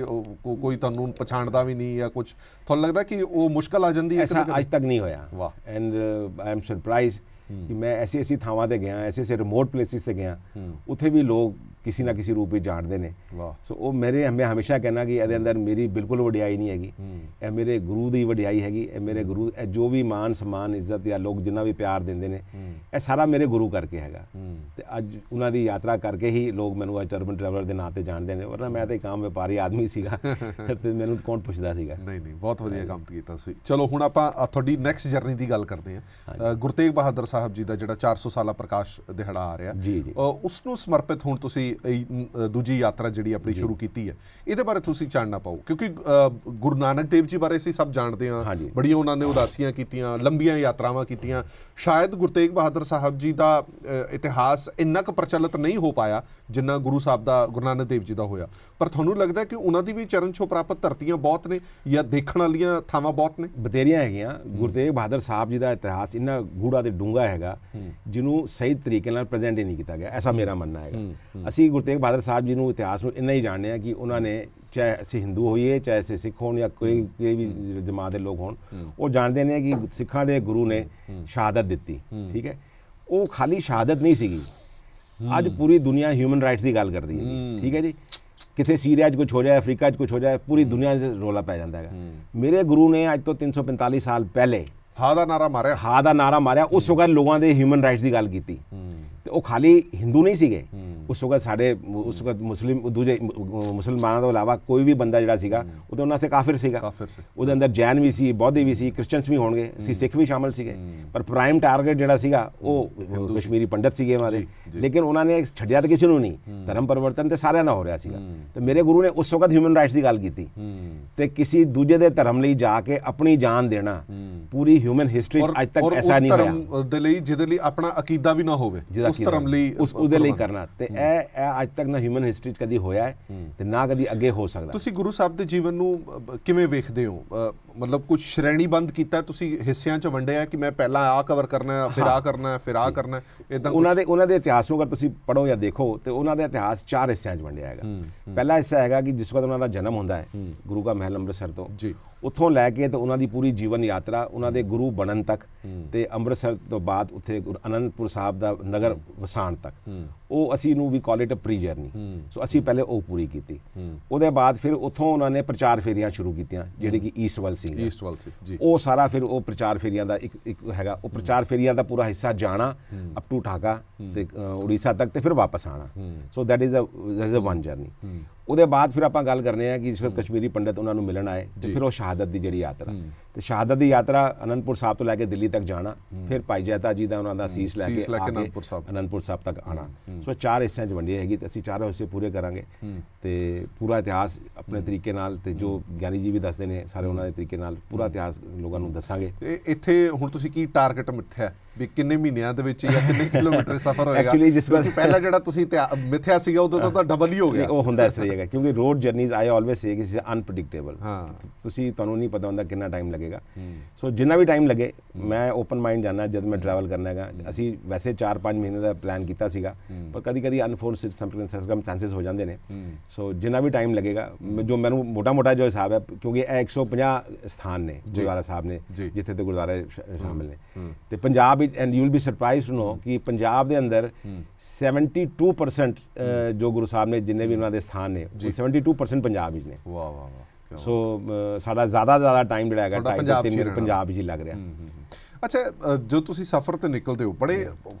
ਕੋਈ ਤੁਹਾਨੂੰ ਪਛਾਣਦਾ ਵੀ ਨਹੀਂ, ਜਾਂ ਕੁਝ ਤੁਹਾਨੂੰ ਲੱਗਦਾ ਕਿ ਉਹ ਮੁਸ਼ਕਲ ਆ ਜਾਂਦੀ ਹੈ? ਐਸਾ ਅੱਜ ਤੱਕ ਨਹੀਂ ਹੋਇਆ। ਵਾਹ। ਐਂਡ ਆਈ ਐਮ ਸਰਪ੍ਰਾਈਜ਼ ਕਿ ਮੈਂ ਐਸੀ ਥਾਵਾਂ ਤੇ ਗਿਆ, ਐਸੇ ਰਿਮੋਟ ਪਲੇਸਿਸ ਤੇ ਗਿਆ, ਉੱਥੇ ਵੀ ਲੋਕ ਕਿਸੇ ਨਾ ਕਿਸੇ ਰੂਪ ਵਿੱਚ ਜਾਣਦੇ ਨੇ। ਵਾਹ। ਸੋ ਉਹ ਮੈਂ ਹਮੇਸ਼ਾ ਕਹਿੰਦਾ ਕਿ ਇਹਦੇ ਅੰਦਰ ਮੇਰੀ ਬਿਲਕੁਲ ਵਡਿਆਈ ਨਹੀਂ ਹੈਗੀ, ਇਹ ਮੇਰੇ ਗੁਰੂ ਦੀ ਵਡਿਆਈ ਹੈਗੀ। ਇਹ ਮੇਰੇ ਗੁਰੂ, ਇਹ ਜੋ ਵੀ ਮਾਨ ਸਨਮਾਨ ਇੱਜ਼ਤ ਜਾਂ ਲੋਕ ਜਿੰਨਾ ਵੀ ਪਿਆਰ ਦਿੰਦੇ ਨੇ, ਇਹ ਸਾਰਾ ਮੇਰੇ ਗੁਰੂ ਕਰਕੇ ਹੈਗਾ। ਤੇ ਅੱਜ ਉਹਨਾਂ ਦੀ ਯਾਤਰਾ ਕਰਕੇ ਹੀ ਲੋਕ ਮੈਨੂੰ ਅੱਜ ਅਰਬਨ ਟਰੈਵਲਰ ਦੇ ਨਾਂ ਤੇ ਜਾਣਦੇ ਨੇ, ਵਰਨਾ ਮੈਂ ਤਾਂ ਇੱਕ ਆਮ ਵਪਾਰੀ ਆਦਮੀ ਸੀਗਾ ਤੇ ਮੈਨੂੰ ਕੌਣ ਪੁੱਛਦਾ ਸੀਗਾ। ਨਹੀਂ ਨਹੀਂ, ਬਹੁਤ ਵਧੀਆ ਕੰਮ ਕੀਤਾ ਤੁਸੀਂ। ਚਲੋ ਹੁਣ ਆਪਾਂ ਤੁਹਾਡੀ ਨੈਕਸਟ ਜਰਨੀ ਦੀ ਗੱਲ ਕਰਦੇ ਹਾਂ। ਗੁਰੂ ਤੇਗ ਬਹਾਦਰ ਸਾਹਿਬ ਜੀ ਦਾ ਜਿਹੜਾ 400 ਸਾਲਾ ਪ੍ਰਕਾਸ਼ ਦਿਹਾੜਾ ਆ ਰਿਹਾ, ਜੀ ਜੀ, ਉਸ ਨੂੰ ਸਮਰਪਿਤ ਹੁਣ ਤੁਸੀਂ ਦੂਜੀ ਯਾਤਰਾ ਜਿਹੜੀ ਆਪਣੀ ਸ਼ੁਰੂ ਕੀਤੀ ਹੈ, ਇਹਦੇ ਬਾਰੇ ਤੁਸੀਂ ਜਾਣਨਾ ਪਾਓ, ਕਿਉਂਕਿ ਗੁਰੂ ਨਾਨਕ ਦੇਵ ਜੀ ਬਾਰੇ ਅਸੀਂ ਸਭ ਜਾਣਦੇ ਹਾਂ, ਬੜੀਆਂ ਉਹਨਾਂ ਨੇ ਉਦਾਸੀਆਂ ਕੀਤੀਆਂ, ਲੰਬੀਆਂ ਯਾਤਰਾਵਾਂ ਕੀਤੀਆਂ। ਸ਼ਾਇਦ ਗੁਰੂ ਤੇਗ ਬਹਾਦਰ ਸਾਹਿਬ ਜੀ ਦਾ ਇਤਿਹਾਸ ਇੰਨਾ ਕੁ ਪ੍ਰਚਲਿਤ ਨਹੀਂ ਹੋ ਪਾਇਆ ਜਿੰਨਾ ਗੁਰੂ ਨਾਨਕ ਦੇਵ ਜੀ ਦਾ ਹੋਇਆ, ਪਰ ਤੁਹਾਨੂੰ ਲੱਗਦਾ ਕਿ ਉਹਨਾਂ ਦੀ ਵੀ ਚਰਨ ਛੋਹ ਪ੍ਰਾਪਤ ਧਰਤੀਆਂ ਬਹੁਤ ਨੇ ਜਾਂ ਦੇਖਣ ਵਾਲੀਆਂ ਥਾਵਾਂ ਬਹੁਤ ਨੇ? ਬਥੇਰੀਆਂ ਹੈਗੀਆਂ। ਗੁਰੂ ਤੇਗ ਬਹਾਦਰ ਸਾਹਿਬ ਜੀ ਦਾ ਇਤਿਹਾਸ ਇੰਨਾ ਗੂੜਾ ਤੇ ਡੂੰਘਾ ਹੈਗਾ ਜਿਹਨੂੰ ਸਹੀ ਤਰੀਕੇ ਨਾਲ ਪ੍ਰੈਜ਼ੈਂਟ ਹੀ ਨਹੀਂ ਕੀਤਾ ਗਿਆ, ਐਸਾ ਮੇਰਾ ਮੰਨਣਾ ਹੈਗਾ। ਅਸੀਂ ਗੁਰੂ ਤੇਗ ਬਹਾਦਰ ਸਾਹਿਬ ਜੀ ਨੂੰ, ਇਤਿਹਾਸ ਨੂੰ ਇੰਨਾ ਹੀ ਜਾਣਦੇ ਹਾਂ ਕਿ ਉਹਨਾਂ ਨੇ, ਚਾਹੇ ਅਸੀਂ ਹਿੰਦੂ ਹੋਈਏ, ਚਾਹੇ ਅਸੀਂ ਸਿੱਖ ਹੋਣ ਜਾਂ ਕੋਈ ਵੀ ਜਮਾਤ ਦੇ ਲੋਕ ਹੋਣ, ਉਹ ਜਾਣਦੇ ਨੇ ਕਿ ਸਿੱਖਾਂ ਦੇ ਗੁਰੂ ਨੇ ਸ਼ਹਾਦਤ ਦਿੱਤੀ। ਠੀਕ ਹੈ, ਉਹ ਖਾਲੀ ਸ਼ਹਾਦਤ ਨਹੀਂ ਸੀਗੀ। ਅੱਜ ਪੂਰੀ ਦੁਨੀਆ ਹਿਊਮਨ ਰਾਈਟਸ ਦੀ ਗੱਲ ਕਰਦੀ ਹੈ। ਠੀਕ ਹੈ ਜੀ, ਕਿਤੇ ਸੀਰੀਆ 'ਚ ਕੁਛ ਹੋ ਜਾਏ, ਅਫਰੀਕਾ 'ਚ ਕੁਛ ਹੋ ਜਾਏ, ਪੂਰੀ ਦੁਨੀਆ 'ਚ ਰੌਲਾ ਪੈ ਜਾਂਦਾ ਹੈਗਾ। ਮੇਰੇ ਗੁਰੂ ਨੇ ਅੱਜ ਤੋਂ 345 ਸਾਲ ਪਹਿਲੇ ਹਾਂ ਦਾ ਨਾਰਾ ਮਾਰਿਆ। ਉਸ ਵਕਤ ਲੋਕਾਂ ਦੇ ਹਿਊਮਨ ਰਾਈਟਸ ਦੀ ਗੱਲ ਕੀਤੀ। ਤੇ ਉਹ ਖਾਲੀ ਹਿੰਦੂ ਨਹੀਂ ਸੀਗੇ, ਉਸ ਵਕਤ ਸਾਡੇ ਉਸ ਵਕਤ ਦੂਜੇ ਮੁਸਲਮਾਨਾਂ ਤੋਂ ਇਲਾਵਾ ਕੋਈ ਵੀ ਬੰਦਾ ਜਿਹੜਾ ਸੀਗਾ ਉਹ ਤਾਂ ਉਹਨਾਂ ਸੇ ਕਾਫਿਰ ਸੀਗਾ। ਉਹਦੇ ਅੰਦਰ ਜੈਨ ਵੀ ਸੀ, ਬੌਧੀ ਵੀ ਸੀ, ਕ੍ਰਿਸਚਨਸ ਵੀ ਹੋਣਗੇ, ਅਸੀਂ ਸਿੱਖ ਵੀ ਸ਼ਾਮਲ ਸੀਗੇ, ਪਰ ਪ੍ਰਾਈਮ ਟਾਰਗੇਟ ਜਿਹੜਾ ਸੀਗਾ ਉਹ ਕਸ਼ਮੀਰੀ ਪੰਡਤ ਸੀਗੇ ਮਾਰੇ। ਲੇਕਿਨ ਉਹਨਾਂ ਨੇ ਛੱਡਿਆ ਤਾਂ ਕਿਸੇ ਨੂੰ ਨਹੀਂ, ਧਰਮ ਪਰਿਵਰਤਨ ਤੇ ਸਾਰਿਆਂ ਦਾ ਹੋ ਰਿਹਾ ਸੀਗਾ। ਤੇ ਮੇਰੇ ਗੁਰੂ ਨੇ ਉਸ ਵਕਤ ਹਿਊਮਨ ਰਾਈਟਸ ਦੀ ਗੱਲ ਕੀਤੀ। ਤੇ ਕਿਸੇ ਦੂਜੇ ਦੇ ਧਰਮ ਲਈ ਜਾ ਕੇ ਆਪਣੀ ਜਾਨ ਦੇਣਾ, ਪੂਰੀ ਹਿਊਮਨ ਹਿਸਟਰੀ ਅੱਜ ਤੱਕ ਐਸਾ ਨਹੀਂ ਹੋਇਆ। ਧਰਮ ਦੇ ਲਈ ਜਿਹਦੇ ਲਈ ਆਪਣਾ ਅਕੀਦਾ ਵੀ ਨਾ ਹੋਵੇ, ਉਸ ਧਰਮ ਲਈ, ਉਹਦੇ ਲਈ ਕਰਨਾ, ਤੇ ਇਹ ਅੱਜ ਤੱਕ ਨਾ ਹਿਊਮਨ ਹਿਸਟਰੀ 'ਚ ਕਦੀ ਹੋਇਆ ਹੈ ਤੇ ਨਾ ਕਦੀ ਅੱਗੇ ਹੋ ਸਕਦਾ। ਤੁਸੀਂ ਗੁਰੂ ਸਾਹਿਬ ਦੇ ਜੀਵਨ ਨੂੰ ਕਿਵੇਂ ਵੇਖਦੇ ਹੋ? ਮਤਲਬ ਕੁਝ ਸ਼੍ਰੇਣੀਬੰਦ ਕੀਤਾ ਤੁਸੀਂ, ਹਿੱਸਿਆਂ 'ਚ ਵੰਡਿਆ ਕਿ ਮੈਂ ਪਹਿਲਾਂ ਆਹ ਕਵਰ ਕਰਨਾ, ਫਿਰ ਆਹ ਕਰਨਾ, ਫਿਰ ਆਹ ਕਰਨਾ, ਇਦਾਂ? ਉਹਨਾਂ ਦੇ ਇਤਿਹਾਸ ਨੂੰ ਅਗਰ ਤੁਸੀਂ ਪੜ੍ਹੋ ਜਾਂ ਦੇਖੋ ਤੇ ਉਹਨਾਂ ਦਾ ਇਤਿਹਾਸ 4 ਹਿੱਸਿਆਂ 'ਚ ਵੰਡਿਆ ਹੈਗਾ। ਪਹਿਲਾ ਹਿੱਸਾ ਹੈਗਾ ਕਿ ਜਿਸ ਵਕਤ ਉਹਨਾਂ ਦਾ ਜਨਮ ਹੁੰਦਾ ਹੈ ਗੁਰੂ ਕਾ ਮਹਿਲ ਅੰਮ੍ਰਿਤਸਰ ਤੋਂ, ਉੱਥੋਂ ਲੈ ਕੇ ਤੇ ਉਹਨਾਂ ਦੀ ਪੂਰੀ ਜੀਵਨ ਯਾਤਰਾ, ਉਹਨਾਂ ਦੇ ਗੁਰੂ ਬਣਨ ਤੱਕ, ਤੇ ਅੰਮ੍ਰਿਤਸਰ ਤੋਂ ਬਾਅਦ ਉੱਥੇ ਅਨੰਦਪੁਰ ਸਾਹਿਬ ਦਾ ਨਗਰ ਵਸਾਣ ਤੱਕ, ਉਹ ਅਸੀਂ ਨੂੰ ਵੀ call it a pre journey. So ਅਸੀਂ ਪਹਿਲੇ ਉਹ ਪੂਰੀ ਕੀਤੀ। ਉਹਦੇ ਬਾਅਦ ਫਿਰ ਉੱਥੋਂ ਉਹਨਾਂ ਨੇ ਪ੍ਰਚਾਰ ਫੇਰੀਆਂ ਸ਼ੁਰੂ ਕੀਤੀਆਂ ਜਿਹੜੀ ਕਿ ਈਸਟ ਵੱਲ ਸੀ ਜੀ। ਉਹ ਸਾਰਾ ਫਿਰ ਉਹ ਪ੍ਰਚਾਰ ਫੇਰੀਆਂ ਦਾ ਇੱਕ ਹੈਗਾ, ਉਹ ਪ੍ਰਚਾਰ ਫੇਰੀਆਂ ਦਾ ਪੂਰਾ ਹਿੱਸਾ ਜਾਣਾ ਅਪ ਟੂ ਢਾਕਾ ਤੇ ਉੜੀਸਾ ਤੱਕ, ਤੇ ਫਿਰ ਵਾਪਸ ਆਣਾ। So that is a one journey. ਉਹਦੇ ਬਾਅਦ ਫਿਰ ਆਪਾਂ ਗੱਲ ਕਰਨੇ ਆ ਕਿ ਜਿਸ ਵਕਤ ਕਸ਼ਮੀਰੀ ਪੰਡਤ ਉਹਨਾਂ ਨੂੰ ਮਿਲਣ ਆਏ, ਤੇ ਫਿਰ ਉਹ ਸ਼ਹਾਦਤ ਦੀ ਜਿਹੜੀ ਯਾਤਰਾ, ਤੇ ਸ਼ਹਾਦਤ ਦੀ ਯਾਤਰਾ ਅਨੰਦਪੁਰ ਸਾਹਿਬ ਤੋਂ ਲੈ ਕੇ ਦਿੱਲੀ ਤੱਕ ਜਾਣਾ, ਫਿਰ ਭਾਈ ਜੈਤਾ ਜੀ ਦਾ ਉਹਨਾਂ ਦਾ ਸੀਸ ਲੈ ਕੇ ਅਨੰਦਪੁਰ ਸਾਹਿਬ ਤੱਕ ਆਣਾ। ਸੋ 4 ਹਿੱਸਿਆਂ 'ਚ ਵੰਡੇ ਹੈਗੀ, ਤੇ ਅਸੀਂ ਚਾਰੋਂ ਹਿੱਸੇ ਪੂਰੇ ਕਰਾਂਗੇ ਤੇ ਪੂਰਾ ਇਤਿਹਾਸ ਆਪਣੇ ਤਰੀਕੇ ਨਾਲ, ਤੇ ਜੋ ਗਿਆਨੀ ਜੀ ਵੀ ਦੱਸਦੇ ਨੇ ਸਾਰੇ ਉਹਨਾਂ ਦੇ ਤਰੀਕੇ ਨਾਲ ਪੂਰਾ ਇਤਿਹਾਸ ਲੋਕਾਂ ਨੂੰ ਦੱਸਾਂਗੇ। ਇੱਥੇ ਹੁਣ ਤੁਸੀਂ ਕੀ ਟਾਰਗੇਟ ਮਿੱਥਿਆ ਵੀ ਕਿੰਨੇ ਮਹੀਨਿਆਂ ਦੇ ਵਿੱਚ ਜਾਂ ਕਿੰਨੇ ਕਿਲੋਮੀਟਰ ਸਫ਼ਰ ਹੋਏਗਾ? ਐਕਚੁਅਲੀ ਜਿਸ ਵਾਰ ਪਹਿਲਾਂ ਜਿਹੜਾ ਤੁਸੀਂ ਮਿੱਥਿਆ ਸੀਗਾ ਉਦੋਂ ਤਾਂ ਡਬਲ ਹੀ ਹੋ ਗਿਆ। ਉਹ ਹੁੰਦਾ ਇਸ ਤਰ੍ਹਾਂ ਹੈਗਾ, ਕਿਉਂਕਿ ਰੋਡ ਜਰਨੀਜ਼ ਆਈ ਆਲਵੇਸ ਸੇ ਕਿ ਅਨਪ੍ਰੈਡਿਕਟੇਬਲ। ਤੁਸੀਂ, ਤੁਹਾਨੂੰ ਨਹੀਂ ਪਤਾ ਹੁੰਦਾ ਕਿੰਨਾ ਟਾਈਮ ਲੱਗੇਗਾ। ਸੋ ਜਿੰਨਾ ਵੀ ਟਾਈਮ ਲੱਗੇ, ਮੈਂ ਓਪਨ ਮਾਈਂਡ ਜਾਣਾ ਜਦ ਮੈਂ ਟਰੈਵਲ ਕਰਨਾ ਹੈਗਾ। ਅਸੀਂ ਵੈਸੇ 4-5 ਮਹੀਨੇ ਦਾ ਪਲਾਨ ਕੀਤਾ ਸੀਗਾ, ਪਰ ਕਦੀ ਅਨਫੋਰਸਡ ਸਰਕਮਸਟੈਂਸਸ ਹੋ ਜਾਂਦੇ ਨੇ। ਸੋ ਜਿੰਨਾ ਵੀ ਟਾਈਮ ਲੱਗੇਗਾ, ਜੋ ਮੈਨੂੰ ਮੋਟਾ ਜੋ ਹਿਸਾਬ ਹੈ, ਕਿਉਂਕਿ ਇਹ 150 ਸਥਾਨ ਨੇ ਗੁਰਦੁਆਰਾ ਸਾਹਿਬ ਨੇ ਜਿੱਥੇ ਤੇ ਗੁਰਦੁਆਰੇ ਸ਼ਾਮਿਲ ਨੇ, ਤੇ ਪੰਜਾਬ ਵਿੱਚ, and you will be surprised to know ਕਿ ਪੰਜਾਬ ਦੇ ਅੰਦਰ 72% ਜੋ ਗੁਰੂ ਸਾਹਿਬ ਨੇ ਜਿੰਨੇ ਵੀ ਉਹਨਾਂ ਦੇ ਸਥਾਨ ਨੇ, 72% ਪੰਜਾਬ ਵਿੱਚ ਨੇ। ਵਾਹ ਵਾਹ ਵਾਹ। ਸੋ ਸਾਡਾ ਜ਼ਿਆਦਾ ਟਾਈਮ ਜਿਹੜਾ ਹੈਗਾ 2.5-3 ਪੰਜਾਬ ਵਿੱਚ ਹੀ ਲੱਗ ਰਿਹਾ। ਅੱਛਾ, ਜੋ ਤੁਸੀਂ ਸਫ਼ਰ ਤੇ ਨਿਕਲਦੇ ਹੋ, ਬੜੇ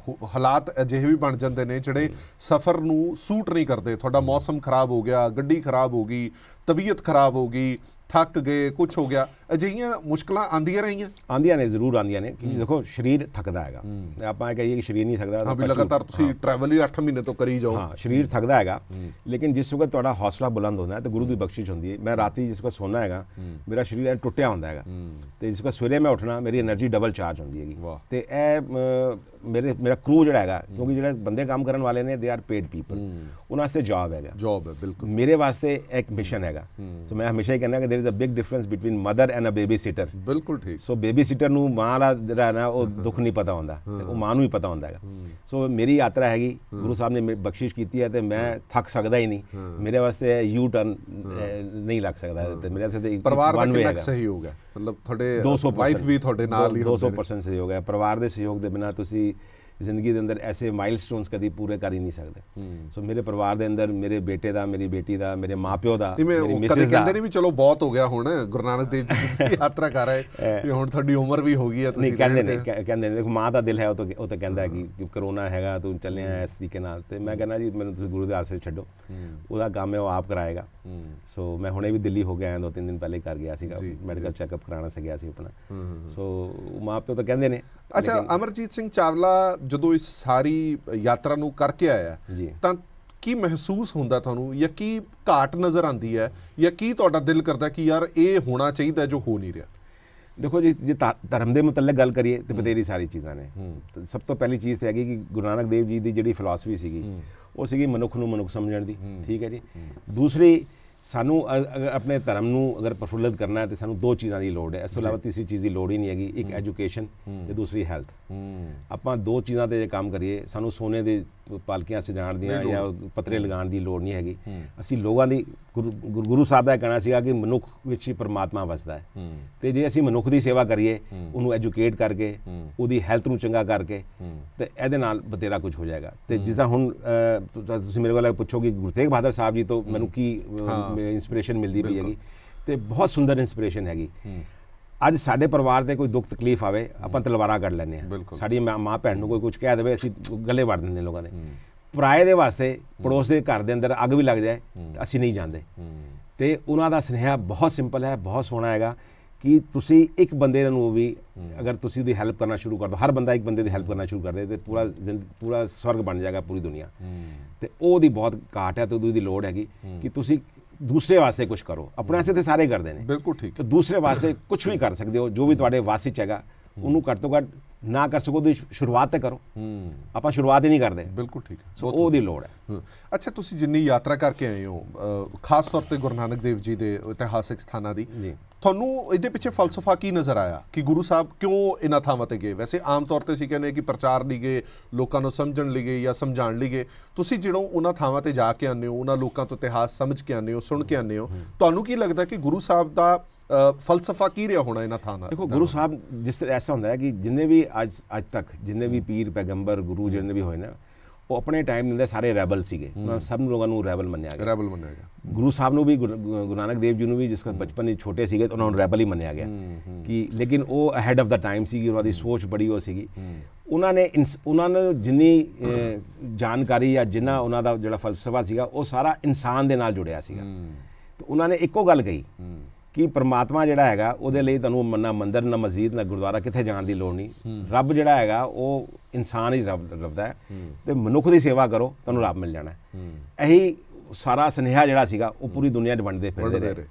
ਹਾਲਾਤ ਅਜਿਹੇ ਵੀ ਬਣ ਜਾਂਦੇ ਨੇ ਜਿਹੜੇ ਸਫ਼ਰ ਨੂੰ ਸੂਟ ਨਹੀਂ ਕਰਦੇ। ਤੁਹਾਡਾ ਮੌਸਮ ਖਰਾਬ ਹੋ ਗਿਆ, ਗੱਡੀ ਖਰਾਬ ਹੋ ਗਈ, ਤਬੀਅਤ ਖਰਾਬ ਹੋ ਗਈ, ਥੱਕ ਗਏ, ਕੁਛ ਹੋ ਗਿਆ, ਅਜਿਹੀਆਂ ਮੁਸ਼ਕਲਾਂ ਆਉਂਦੀਆਂ ਰਹੀਆਂ? ਆਉਂਦੀਆਂ ਨੇ, ਜ਼ਰੂਰ ਆਉਂਦੀਆਂ ਨੇ। ਕਿਉਂਕਿ ਦੇਖੋ ਸਰੀਰ ਥੱਕਦਾ ਹੈਗਾ, ਆਪਾਂ ਇਹ ਕਹੀਏ ਕਿ ਸਰੀਰ ਨਹੀਂ ਥੱਕਦਾ, ਵੀ ਲਗਾਤਾਰ ਤੁਸੀਂ ਟਰੈਵਲ ਹੀ 8 ਮਹੀਨੇ ਤੋਂ ਕਰੀ ਜਾਓ। ਹਾਂ, ਸਰੀਰ ਥੱਕਦਾ ਹੈਗਾ, ਲੇਕਿਨ ਜਿਸ ਵਕਤ ਤੁਹਾਡਾ ਹੌਸਲਾ ਬੁਲੰਦ ਹੁੰਦਾ ਹੈ ਤੇ ਗੁਰੂ ਦੀ ਬਖਸ਼ਿਸ਼ ਹੁੰਦੀ ਹੈ। ਮੈਂ ਰਾਤੀ ਜਿਸ ਵਕਤ ਸੋਨਾ ਹੈਗਾ, ਮੇਰਾ ਸਰੀਰ ਟੁੱਟਿਆ ਹੁੰਦਾ ਹੈਗਾ, ਤੇ ਜਿਸ ਵਕਤ ਸਵੇਰੇ ਮੈਂ ਉੱਠਣਾ, ਮੇਰੀ એનર્ਜੀ ਡਬਲ ਚਾਰਜ ਹੁੰਦੀ ਹੈਗੀ। ਤੇ ਇਹ ਮੇਰਾ ਕਰੂ ਜਿਹੜਾ ਹੈਗਾ, ਕਿਉਂਕਿ ਜਿਹੜੇ ਬੰਦੇ ਕੰਮ ਕਰਨ ਵਾਲੇ ਨੇ, ਦੇ ਆਰ ਪੇਡ ਪੀਪਲ, ਉਹਨਾਂ ਵਾਸਤੇ ਜੌਬ ਹੈਗਾ, ਜੌਬ ਹੈ ਬਿਲਕੁਲ। ਮੇਰੇ ਵਾਸਤੇ ਇੱਕ ਮਿਸ਼ਨ ਹੈਗਾ। ਸੋ ਮੈਂ ਹਮੇਸ਼ਾ ਹੀ ਕਹਿੰਦਾ ਕਿ there is a big difference between mother and a babysitter. ਬਿਲਕੁਲ ਠੀਕ। ਸੋ ਬੇਬੀ ਸਿਟਰ ਨੂੰ ਮਾਂ ਦਾ ਜਿਹੜਾ ਨਾ ਉਹ ਦੁੱਖ ਨਹੀਂ ਪਤਾ ਹੁੰਦਾ, ਤੇ ਉਹ ਮਾਂ ਨੂੰ ਹੀ ਪਤਾ ਹੁੰਦਾ ਹੈਗਾ। ਸੋ ਮੇਰੀ ਯਾਤਰਾ ਹੈਗੀ, ਗੁਰੂ ਸਾਹਿਬ ਨੇ ਬਖਸ਼ਿਸ਼ ਕੀਤੀ ਹੈ, ਤੇ ਮੈਂ ਥੱਕ ਸਕਦਾ ਹੀ ਨਹੀਂ। ਮੇਰੇ ਵਾਸਤੇ ਯੂ ਟਰਨ ਨਹੀਂ ਲੱਗ ਸਕਦਾ, ਤੇ ਮੇਰੇ ਵਾਸਤੇ ਪਰਿਵਾਰ ਦਾ ਕਿੰਨਾ ਸਹਿਯੋਗ ਹੈ? ਮਤਲਬ ਤੁਹਾਡੇ ਵਾਈਫ ਵੀ ਤੁਹਾਡੇ ਨਾਲ ਹੀ 200% ਸਹਿਯੋਗ ਹੈ। ਪਰਿਵਾਰ ਦੇ ਸਹਿਯੋਗ ਦੇ ਬਿਨਾਂ ਤੁਸੀਂ ਜ਼ਿੰਦਗੀ ਦੇ ਅੰਦਰ ਐਸੇ ਮਾਈਲਸਟੋਨਸ ਕਦੀ ਪੂਰੇ ਕਰ ਹੀ ਨਹੀਂ ਸਕਦੇ। ਸੋ ਮੇਰੇ ਪਰਿਵਾਰ ਦੇ ਅੰਦਰ ਮੇਰੇ ਬੇਟੇ ਦਾ, ਮੇਰੀ ਬੇਟੀ ਦਾ, ਮੇਰੇ ਮਾਪਿਓ ਦਾ, ਮੇਰੀ ਮਿਸਿਸ ਦਾ, ਕਹਿੰਦੇ ਨਹੀਂ ਵੀ ਚਲੋ ਬਹੁਤ ਹੋ ਗਿਆ ਹੁਣ ਗੁਰੂ ਨਾਨਕ ਦੇਵ ਜੀ ਦੀ ਯਾਤਰਾ ਕਰ ਰਹੇ ਵੀ ਹੁਣ ਤੁਹਾਡੀ ਉਮਰ ਵੀ ਹੋ ਗਈ ਹੈ, ਨਹੀਂ ਕਹਿੰਦੇ ਨੇ ਦੇਖੋ ਮਾਂ ਦਾ ਦਿਲ ਹੈ, ਉਹ ਤਾਂ ਕਹਿੰਦਾ ਕਿ ਕਰੋਨਾ ਹੈਗਾ ਤੂੰ ਚੱਲਿਆ ਇਸ ਤਰੀਕੇ ਨਾਲ, ਤੇ ਮੈਂ ਕਹਿੰਦਾ ਜੀ ਮੈਨੂੰ ਤੁਸੀਂ ਗੁਰੂ ਦੇ ਆਸਰੇ ਛੱਡੋ, ਉਹਦਾ ਕੰਮ ਹੈ ਉਹ ਆਪ ਕਰਾਏਗਾ। ਸੋ ਮੈਂ ਹੁਣੇ ਵੀ ਦਿੱਲੀ ਹੋ ਕੇ ਆਇਆ, 2-3 ਦਿਨ ਪਹਿਲੇ ਕਰ ਗਿਆ ਸੀਗਾ, ਮੈਡੀਕਲ ਚੈੱਕਅਪ ਕਰਾਉਣਾ ਸੀ ਗਿਆ ਸੀ ਆਪਣਾ। ਸੋ ਮਾਂ ਪਿਓ ਤਾਂ ਕਹਿੰਦੇ ਨੇ। ਅੱਛਾ, ਅਮਰਜੀਤ ਸਿੰਘ ਚਾਵਲਾ ਜਦੋਂ ਇਸ ਸਾਰੀ ਯਾਤਰਾ ਨੂੰ ਕਰਕੇ ਆਇਆ ਤਾਂ ਕੀ ਮਹਿਸੂਸ ਹੁੰਦਾ ਤੁਹਾਨੂੰ, ਜਾਂ ਕੀ ਘਾਟ ਨਜ਼ਰ ਆਉਂਦੀ ਹੈ, ਜਾਂ ਕੀ ਤੁਹਾਡਾ ਦਿਲ ਕਰਦਾ ਕਿ ਯਾਰ ਇਹ ਹੋਣਾ ਚਾਹੀਦਾ ਜੋ ਹੋ ਨਹੀਂ ਰਿਹਾ? ਦੇਖੋ ਜੀ, ਜੇ ਧਰਮ ਦੇ ਮੁਤਲਕ ਗੱਲ ਕਰੀਏ ਤਾਂ ਬਥੇਰੀ ਸਾਰੀ ਚੀਜ਼ਾਂ ਨੇ। ਸਭ ਤੋਂ ਪਹਿਲੀ ਚੀਜ਼ ਤਾਂ ਹੈਗੀ ਕਿ ਗੁਰੂ ਨਾਨਕ ਦੇਵ ਜੀ ਦੀ ਜਿਹੜੀ ਫਿਲਾਸਫੀ ਸੀਗੀ ਉਹ ਸੀਗੀ ਮਨੁੱਖ ਨੂੰ ਮਨੁੱਖ ਸਮਝਣ ਦੀ, ਠੀਕ ਹੈ ਜੀ। ਦੂਸਰੀ, ਸਾਨੂੰ ਆਪਣੇ ਧਰਮ ਨੂੰ ਅਗਰ ਪ੍ਰਫੁੱਲਤ ਕਰਨਾ ਹੈ ਤਾਂ ਸਾਨੂੰ 2 ਚੀਜ਼ਾਂ ਦੀ ਲੋੜ ਹੈ, ਇਸ ਤੋਂ ਇਲਾਵਾ ਤੀਸਰੀ ਚੀਜ਼ ਦੀ ਲੋੜ ਹੀ ਨਹੀਂ ਹੈਗੀ। ਇੱਕ ਐਜੂਕੇਸ਼ਨ ਤੇ ਦੂਸਰੀ ਹੈਲਥ। ਆਪਾਂ 2 ਚੀਜ਼ਾਂ ਤੇ ਜੇ ਕੰਮ ਕਰੀਏ, ਸਾਨੂੰ ਸੋਨੇ ਦੇ ਪਾਲਕੀਆਂ ਸਜਾਉਣ ਦੀਆਂ ਜਾਂ ਪੱਤਰੇ ਲਗਾਉਣ ਦੀ ਲੋੜ ਨਹੀਂ ਹੈਗੀ। ਅਸੀਂ ਲੋਕਾਂ ਦੀ, ਗੁਰੂ ਸਾਹਿਬ ਦਾ ਕਹਿਣਾ ਸੀਗਾ ਕਿ ਮਨੁੱਖ ਵਿੱਚ ਹੀ ਪਰਮਾਤਮਾ ਵਸਦਾ ਹੈ, ਤੇ ਜੇ ਅਸੀਂ ਮਨੁੱਖ ਦੀ ਸੇਵਾ ਕਰੀਏ, ਉਹਨੂੰ ਐਜੂਕੇਟ ਕਰਕੇ, ਉਹਦੀ ਹੈਲਥ ਨੂੰ ਚੰਗਾ ਕਰਕੇ, ਤੇ ਇਹਦੇ ਨਾਲ ਬਥੇਰਾ ਕੁਝ ਹੋ ਜਾਏਗਾ। ਤੇ ਜਿਸ ਤਰ੍ਹਾਂ ਹੁਣ ਤੁਸੀਂ ਮੇਰੇ ਕੋਲ ਪੁੱਛੋਗੇ ਗੁਰੂ ਤੇਗ ਬਹਾਦਰ ਸਾਹਿਬ ਜੀ ਤੋਂ ਮੈਨੂੰ ਕੀ ਇੰਸਪੀਰੇਸ਼ਨ ਮਿਲਦੀ ਪਈ ਹੈਗੀ, ਤੇ ਬਹੁਤ ਸੁੰਦਰ ਇੰਸਪੀਰੇਸ਼ਨ ਹੈਗੀ। ਅੱਜ ਸਾਡੇ ਪਰਿਵਾਰ ਤੇ ਕੋਈ ਦੁੱਖ ਤਕਲੀਫ ਆਵੇ, ਆਪਾਂ ਤਲਵਾਰਾਂ ਕੱਢ ਲੈਂਦੇ ਹਾਂ। ਸਾਡੀ ਮਾਂ ਭੈਣ ਨੂੰ ਕੋਈ ਕੁਝ ਕਹਿ ਦੇਵੇ, ਅਸੀਂ ਗਲੇ ਵੜ ਦਿੰਦੇ ਲੋਕਾਂ ਦੇ। ਪਰਾਏ ਦੇ ਵਾਸਤੇ, ਪੜੋਸ ਦੇ ਘਰ ਦੇ ਅੰਦਰ ਅੱਗ ਵੀ ਲੱਗ ਜਾਏ, ਅਸੀਂ ਨਹੀਂ ਜਾਂਦੇ। ਤੇ ਉਹਨਾਂ ਦਾ ਸੁਨੇਹਾ ਬਹੁਤ ਸਿੰਪਲ ਹੈ, ਬਹੁਤ ਸੋਹਣਾ ਹੈਗਾ ਕਿ ਤੁਸੀਂ ਇੱਕ ਬੰਦੇ ਨੂੰ ਵੀ ਅਗਰ ਤੁਸੀਂ ਉਹਦੀ ਹੈਲਪ ਕਰਨਾ ਸ਼ੁਰੂ ਕਰ ਦਿਓ, ਹਰ ਬੰਦਾ ਇੱਕ ਬੰਦੇ ਦੀ ਹੈਲਪ ਕਰਨਾ ਸ਼ੁਰੂ ਕਰ ਦੇ, ਤੇ ਪੂਰਾ ਸਵਰਗ ਬਣ ਜਾਏਗਾ ਪੂਰੀ ਦੁਨੀਆ। ਤੇ ਉਹਦੀ ਬਹੁਤ ਘਾਟ ਹੈ, ਤੇ ਉਹਦੀ ਲੋੜ ਹੈਗੀ ਕਿ ਤੁਸੀਂ ਦੂਸਰੇ ਵਾਸਤੇ ਕੁਝ ਕਰੋ। ਆਪਣੇ ਵਾਸਤੇ ਤੇ ਸਾਰੇ ਕਰਦੇ ਨੇ, ਬਿਲਕੁਲ ਠੀਕ, ਤੇ ਦੂਸਰੇ ਵਾਸਤੇ ਕੁਝ ਵੀ ਕਰ ਸਕਦੇ ਹੋ, ਜੋ ਵੀ ਤੁਹਾਡੇ ਵਾਸ 'ਚ ਹੈਗਾ ਉਹਨੂੰ ਘੱਟ ਤੋਂ ਘੱਟ ਨਾ ਕਰ ਸਕੋ ਤੁਸੀਂ ਸ਼ੁਰੂਆਤ ਤੇ ਕਰੋ। ਆਪਾਂ ਸ਼ੁਰੂਆਤ ਹੀ ਨਹੀਂ ਕਰਦੇ। ਬਿਲਕੁਲ ਠੀਕ, ਸੋ ਉਹਦੀ ਲੋੜ ਹੈ। ਅੱਛਾ, ਤੁਸੀਂ ਜਿੰਨੀ ਯਾਤਰਾ ਕਰਕੇ ਆਏ ਹੋ, ਖਾਸ ਤੌਰ ਤੇ ਗੁਰੂ ਨਾਨਕ ਦੇਵ ਜੀ ਦੇ ਇਤਿਹਾਸਿਕ ਸਥਾਨਾਂ ਦੀ, ਤੁਹਾਨੂੰ ਇਹਦੇ ਪਿੱਛੇ ਫਲਸਫਾ ਕੀ ਨਜ਼ਰ ਆਇਆ ਕਿ ਗੁਰੂ ਸਾਹਿਬ ਕਿਉਂ ਇਹਨਾਂ ਥਾਵਾਂ ਤੇ ਗਏ? ਵੈਸੇ ਆਮ ਤੌਰ ਤੇ ਅਸੀਂ ਕਹਿੰਦੇ ਕਿ ਪ੍ਰਚਾਰ ਲਈ ਗਏ, ਲੋਕਾਂ ਨੂੰ ਸਮਝਣ ਲਈ ਗਏ ਜਾਂ ਸਮਝਾਉਣ ਲਈ ਗਏ। ਤੁਸੀਂ ਜਦੋਂ ਉਹਨਾਂ ਥਾਵਾਂ ਤੇ ਜਾ ਕੇ ਆਉਂਦੇ ਹੋ, ਉਹਨਾਂ ਲੋਕਾਂ ਤੋਂ ਇਤਿਹਾਸ ਸਮਝ ਕੇ ਆਉਂਦੇ ਹੋ, ਸੁਣ ਕੇ ਆਉਂਦੇ ਹੋ, ਤੁਹਾਨੂੰ ਕੀ ਲੱਗਦਾ ਕਿ ਗੁਰੂ ਸਾਹਿਬ ਦਾ ਫਲਸਫਾ ਕੀ ਰਿਹਾ ਹੋਣਾ ਇਹਨਾਂ ਥਾਵਾਂ? ਦੇਖੋ, ਗੁਰੂ ਸਾਹਿਬ ਜਿਸ ਤਰ੍ਹਾਂ ਐਸਾ ਹੁੰਦਾ ਹੈ ਕਿ ਜਿੰਨੇ ਵੀ ਅੱਜ ਤੱਕ ਜਿੰਨੇ ਵੀ ਪੀਰ ਪੈਗੰਬਰ ਗੁਰੂ ਜਿੰਨੇ ਵੀ ਹੋਏ ਨਾ, ਉਹ ਆਪਣੇ ਟਾਈਮ ਦੇ ਅੰਦਰ ਸਾਰੇ ਰੈਬਲ ਸੀਗੇ। ਉਹਨਾਂ ਸਭ ਲੋਕਾਂ ਨੂੰ ਰੈਬਲ ਮੰਨਿਆ ਗਿਆ। ਗੁਰੂ ਸਾਹਿਬ ਨੂੰ ਵੀ, ਗੁਰੂ ਨਾਨਕ ਦੇਵ ਜੀ ਨੂੰ ਵੀ, ਜਿਸ ਵਕਤ ਬਚਪਨ ਵਿੱਚ ਛੋਟੇ ਸੀਗੇ ਉਹਨਾਂ ਨੂੰ ਰੈਬਲ ਹੀ ਮੰਨਿਆ ਗਿਆ ਕਿ, ਲੇਕਿਨ ਉਹ ਅਹੈਡ ਆਫ ਦਾ ਟਾਈਮ ਸੀਗੀ, ਉਹਨਾਂ ਦੀ ਸੋਚ ਬੜੀ ਉਹ ਸੀਗੀ। ਉਹਨਾਂ ਨੇ ਜਿੰਨੀ ਜਾਣਕਾਰੀ ਜਾਂ ਜਿੰਨਾ ਉਹਨਾਂ ਦਾ ਜਿਹੜਾ ਫਲਸਫਾ ਸੀਗਾ ਉਹ ਸਾਰਾ ਇਨਸਾਨ ਦੇ ਨਾਲ ਜੁੜਿਆ ਸੀਗਾ। ਤੇ ਉਹਨਾਂ ਨੇ ਇੱਕੋ ਗੱਲ ਕਹੀ ਕਿ ਪਰਮਾਤਮਾ ਜਿਹੜਾ ਹੈਗਾ ਉਹਦੇ ਲਈ ਤੁਹਾਨੂੰ ਨਾ ਮੰਦਰ, ਨਾ ਮਸਜਿਦ, ਨਾ ਗੁਰਦੁਆਰਾ, ਕਿੱਥੇ ਜਾਣ ਦੀ ਲੋੜ ਨਹੀਂ। ਰੱਬ ਜਿਹੜਾ ਹੈਗਾ ਉਹ ਇਨਸਾਨ ਹੀ ਰੱਬਦਾ ਹੈ, ਤੇ ਮਨੁੱਖ ਦੀ ਸੇਵਾ ਕਰੋ, ਤੁਹਾਨੂੰ ਰੱਬ ਮਿਲ ਜਾਣਾ। ਇਹੀ ਸਾਰਾ ਸੁਨੇਹਾ ਜਿਹੜਾ ਸੀਗਾ ਉਹ ਪੂਰੀ ਦੁਨੀਆ 'ਚ ਵੰਡਦੇ ਫਿਰਦੇ ਰਹੇ।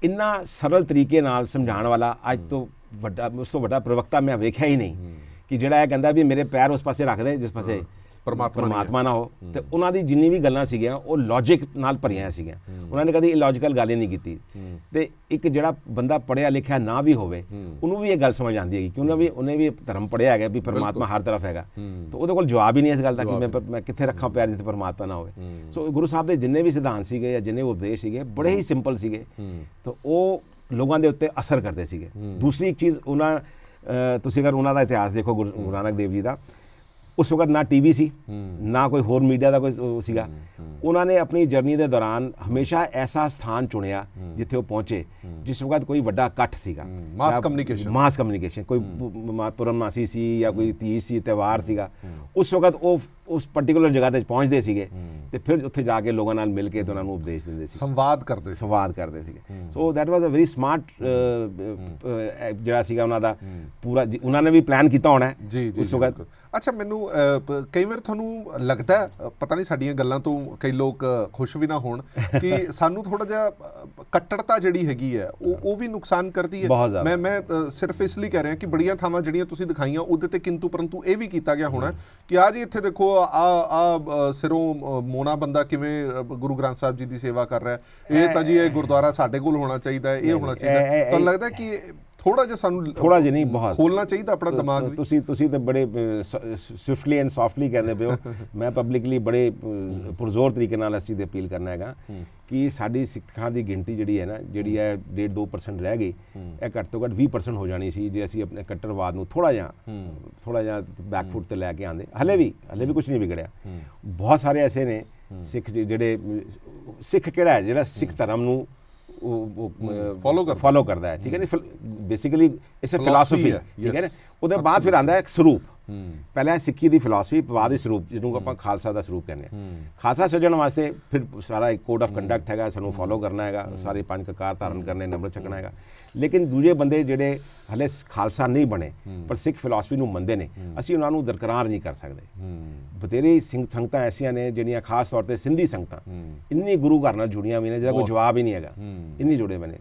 ਇੰਨਾ ਸਰਲ ਤਰੀਕੇ ਨਾਲ ਸਮਝਾਉਣ ਵਾਲਾ ਅੱਜ ਤੋਂ ਵੱਡਾ, ਉਸ ਤੋਂ ਵੱਡਾ ਪ੍ਰਵਕਤਾ ਮੈਂ ਵੇਖਿਆ ਹੀ ਨਹੀਂ ਕਿ ਜਿਹੜਾ ਇਹ ਕਹਿੰਦਾ ਵੀ ਮੇਰੇ ਪੈਰ ਉਸ ਪਾਸੇ ਰੱਖ ਦੇ ਜਿਸ ਪਾਸੇ ਪਰਮਾਤਮਾ ਨਾ ਹੋ। ਤੇ ਉਹਨਾਂ ਦੀ ਜਿੰਨੀ ਵੀ ਗੱਲਾਂ ਸੀਗੀਆਂ ਉਹ ਲੌਜਿਕ ਨਾਲ ਭਰੀਆਂ ਸੀਗੀਆਂ। ਉਹਨਾਂ ਨੇ ਕਦੀ ਇਲੌਜੀਕਲ ਗੱਲ ਹੀ ਨਹੀਂ ਕੀਤੀ। ਤੇ ਇੱਕ ਜਿਹੜਾ ਬੰਦਾ ਪੜ੍ਹਿਆ ਲਿਖਿਆ ਨਾ ਵੀ ਹੋਵੇ, ਉਹਨੂੰ ਵੀ ਇਹ ਗੱਲ ਸਮਝ ਆਉਂਦੀ ਹੈਗੀ ਕਿ ਉਹਨੇ ਵੀ ਧਰਮ ਪੜ੍ਹਿਆ ਹੈਗਾ ਵੀ ਪਰਮਾਤਮਾ ਹਰ ਤਰਫ ਹੈਗਾ। ਤਾਂ ਉਹਦੇ ਕੋਲ ਜਵਾਬ ਹੀ ਨਹੀਂ ਇਸ ਗੱਲ ਦਾ ਕਿ ਮੈਂ ਕਿੱਥੇ ਰੱਖਾਂ ਪੈਰ ਜਿੱਥੇ ਪਰਮਾਤਮਾ ਨਾ ਹੋਵੇ। ਸੋ ਗੁਰੂ ਸਾਹਿਬ ਦੇ ਜਿੰਨੇ ਵੀ ਸਿਧਾਂਤ ਸੀਗੇ ਜਾਂ ਜਿੰਨੇ ਉਪਦੇਸ਼ ਸੀਗੇ ਬੜੇ ਹੀ ਸਿੰਪਲ ਸੀਗੇ, ਤਾਂ ਉਹ ਲੋਕਾਂ ਦੇ ਉੱਤੇ ਅਸਰ ਕਰਦੇ ਸੀਗੇ। ਦੂਸਰੀ ਇੱਕ ਚੀਜ਼, ਤੁਸੀਂ ਅਗਰ ਉਹਨਾਂ ਦਾ ਇਤਿਹਾਸ ਦੇਖੋ ਗੁਰੂ ਨਾਨਕ ਦੇਵ ਜੀ ਦਾ, ਉਸ ਵਕਤ ਨਾ ਟੀਵੀ ਸੀ, ਨਾ ਕੋਈ ਹੋਰ ਮੀਡੀਆ ਦਾ ਕੋਈ ਸੀਗਾ। ਉਹਨਾਂ ਨੇ ਆਪਣੀ ਜਰਨੀ ਦੇ ਦੌਰਾਨ ਹਮੇਸ਼ਾ ਐਸਾ ਸਥਾਨ ਚੁਣਿਆ ਜਿੱਥੇ ਉਹ ਪਹੁੰਚੇ ਜਿਸ ਵਕਤ ਕੋਈ ਵੱਡਾ ਇਕੱਠ ਸੀਗਾ, ਮਾਸ ਕਮਿਊਨੀਕੇਸ਼ਨ, ਕੋਈ ਪੂਰਨਮਾਸੀ ਸੀ ਜਾਂ ਕੋਈ ਤੀਜ ਸੀ, ਤਿਉਹਾਰ ਸੀਗਾ, ਉਸ ਵਕਤ ਉਹ ਉਸ ਪਰਟੀਕੁਲਰ ਜਗ੍ਹਾ ਤੇ ਪਹੁੰਚਦੇ ਸੀਗੇ ਤੇ ਫਿਰ ਉੱਥੇ ਜਾ ਕੇ ਲੋਕਾਂ ਨਾਲ ਮਿਲ ਕੇ ਤੇ ਉਹਨਾਂ ਨੂੰ ਉਪਦੇਸ਼ ਦਿੰਦੇ ਸੀ, ਸੰਵਾਦ ਕਰਦੇ ਸੀਗੇ। So that was a very smart ਜਿਹੜਾ ਸੀਗਾ ਉਹਨਾਂ ਦਾ ਪੂਰਾ, ਉਹਨਾਂ ਨੇ ਵੀ ਪਲਾਨ ਕੀਤਾ ਹੋਣਾ ਉਸ ਵਕਤ। ਅੱਛਾ, ਮੈਨੂੰ ਕਈ ਵਾਰ ਤੁਹਾਨੂੰ ਲੱਗਦਾ, ਪਤਾ ਨਹੀਂ ਸਾਡੀਆਂ ਗੱਲਾਂ ਤੋਂ ਕਈ ਲੋਕ ਖੁਸ਼ ਵੀ ਨਾ ਹੋਣ, ਕਿ ਸਾਨੂੰ ਥੋੜਾ ਜਿਹਾ ਕੱਟੜਤਾ ਜਿਹੜੀ ਹੈਗੀ ਹੈ ਉਹ ਵੀ ਨੁਕਸਾਨ ਕਰਦੀ ਹੈ। ਮੈਂ ਸਿਰਫ ਇਸ ਲਈ ਕਹਿ ਰਿਹਾ ਕਿ ਬੜੀਆਂ ਥਾਵਾਂ ਜਿਹੜੀਆਂ ਤੁਸੀਂ ਦਿਖਾਈਆਂ ਉਹਦੇ ਤੇ ਕਿੰਤੂ ਪਰੰਤੂ ਇਹ ਵੀ ਕੀਤਾ ਗਿਆ ਹੋਣਾ ਕਿ ਆ ਜੀ ਇੱਥੇ ਦੇਖੋ ਆ ਸਿਰੋਂ ਮੋਨਾ ਬੰਦਾ ਕਿਵੇਂ ਗੁਰੂ ਗ੍ਰੰਥ ਸਾਹਿਬ ਜੀ ਦੀ ਸੇਵਾ ਕਰ ਰਿਹਾ, ਇਹ ਤਾਂ ਜੀ ਇਹ ਗੁਰਦੁਆਰਾ ਸਾਡੇ ਕੋਲ ਹੋਣਾ ਚਾਹੀਦਾ ਹੈ, ਇਹ ਹੋਣਾ ਚਾਹੀਦਾ। ਤੁਹਾਨੂੰ ਲੱਗਦਾ ਕਿ ਥੋੜਾ ਜਿਹਾ ਸਾਨੂੰ ਥੋੜਾ ਜਿਹਾ ਨਹੀਂ, ਬਹੁਤ ਖੋਲਣਾ ਚਾਹੀਦਾ ਆਪਣਾ ਦਿਮਾਗ ਵੀ। ਤੁਸੀਂ ਤਾਂ ਬੜੇ ਸਵਿਫਟਲੀ ਐਂਡ ਸੌਫਟਲੀ ਕਹਿੰਦੇ ਪਿਓ। ਮੈਂ ਪਬਲਿਕਲੀ ਬੜੇ ਪੁਰਜ਼ੋਰ ਤਰੀਕੇ ਨਾਲ ਇਸ ਚੀਜ਼ ਦੀ ਅਪੀਲ ਕਰਨਾ ਹੈਗਾ ਕਿ ਸਾਡੀ ਸਿੱਖਾਂ ਦੀ ਗਿਣਤੀ ਜਿਹੜੀ ਹੈ ਨਾ, ਜਿਹੜੀ ਹੈ 1.5-2% ਰਹਿ ਗਈ, ਇਹ ਘੱਟ ਤੋਂ ਘੱਟ 20% ਹੋ ਜਾਣੀ ਸੀ ਜੇ ਅਸੀਂ ਆਪਣੇ ਕੱਟੜਵਾਦ ਨੂੰ ਥੋੜਾ ਜਿਹਾ ਬੈਕਫੁੱਟ ਤੇ ਲੈ ਕੇ ਆਂਦੇ। ਹਲੇ ਵੀ ਕੁਝ ਨਹੀਂ ਵਿਗੜਿਆ। ਬਹੁਤ ਸਾਰੇ ਐਸੇ ਨੇ ਸਿੱਖ ਜਿਹੜੇ ਸਿੱਖ ਕਿਹੜਾ ਹੈ ਜਿਹੜਾ ਸਿੱਖ ਧਰਮ ਨੂੰ ਫੋਲੋ ਕਰਦਾ ਹੈ, ਠੀਕ ਹੈ ਨਾ। ਬੇਸਿਕਲੀ ਇਟਸ ਅ ਫਿਲਾਸਫੀ, ਠੀਕ ਹੈ ਨਾ। ਉਹਦੇ ਬਾਅਦ ਫਿਰ ਆਉਂਦਾ ਹੈ ਇੱਕ ਸਰੂਪ। ਪਹਿਲਾਂ ਸਿੱਖੀ ਦੀ ਫਿਲਾਸਫੀ, ਬਾਅਦ ਦੇ ਸਰੂਪ ਜਿਹਨੂੰ ਆਪਾਂ ਖਾਲਸਾ ਦਾ ਸਰੂਪ ਕਹਿੰਦੇ ਹਾਂ। ਖਾਲਸਾ ਸੱਜਣ ਵਾਸਤੇ ਫਿਰ ਸਾਰਾ ਇੱਕ ਕੋਡ ਆਫ ਕੰਡਕਟ ਹੈਗਾ, ਸਾਨੂੰ ਫੋਲੋ ਕਰਨਾ ਹੈਗਾ, ਸਾਰੇ 5 ਕਕਾਰ ਧਾਰਨ ਕਰਨੇ, ਨੰਬਰ ਛਕਣਾ ਹੈਗਾ। ਲੇਕਿਨ ਦੂਜੇ ਬੰਦੇ ਜਿਹੜੇ ਹਲੇ ਖਾਲਸਾ ਨਹੀਂ ਬਣੇ ਪਰ ਸਿੱਖ ਫਿਲਾਸਫੀ ਨੂੰ ਮੰਨਦੇ ਨੇ, ਅਸੀਂ ਉਹਨਾਂ ਨੂੰ ਦਰਕਰਾਰ ਨਹੀਂ ਕਰ ਸਕਦੇ। ਬਥੇਰੀ ਸੰਗਤਾਂ ਐਸੀਆਂ ਨੇ ਜਿਹੜੀਆਂ ਖਾਸ ਤੌਰ ਤੇ ਸਿੰਧੀ ਸੰਗਤਾਂ ਇੰਨੀ ਗੁਰੂ ਘਰ ਨਾਲ ਜੁੜੀਆਂ ਵੀ ਨੇ ਜਿਹਦਾ ਕੋਈ ਜਵਾਬ ਹੀ ਨਹੀਂ ਹੈਗਾ, ਇੰਨੀ ਜੁੜੇ ਹੋਏ ਨੇ।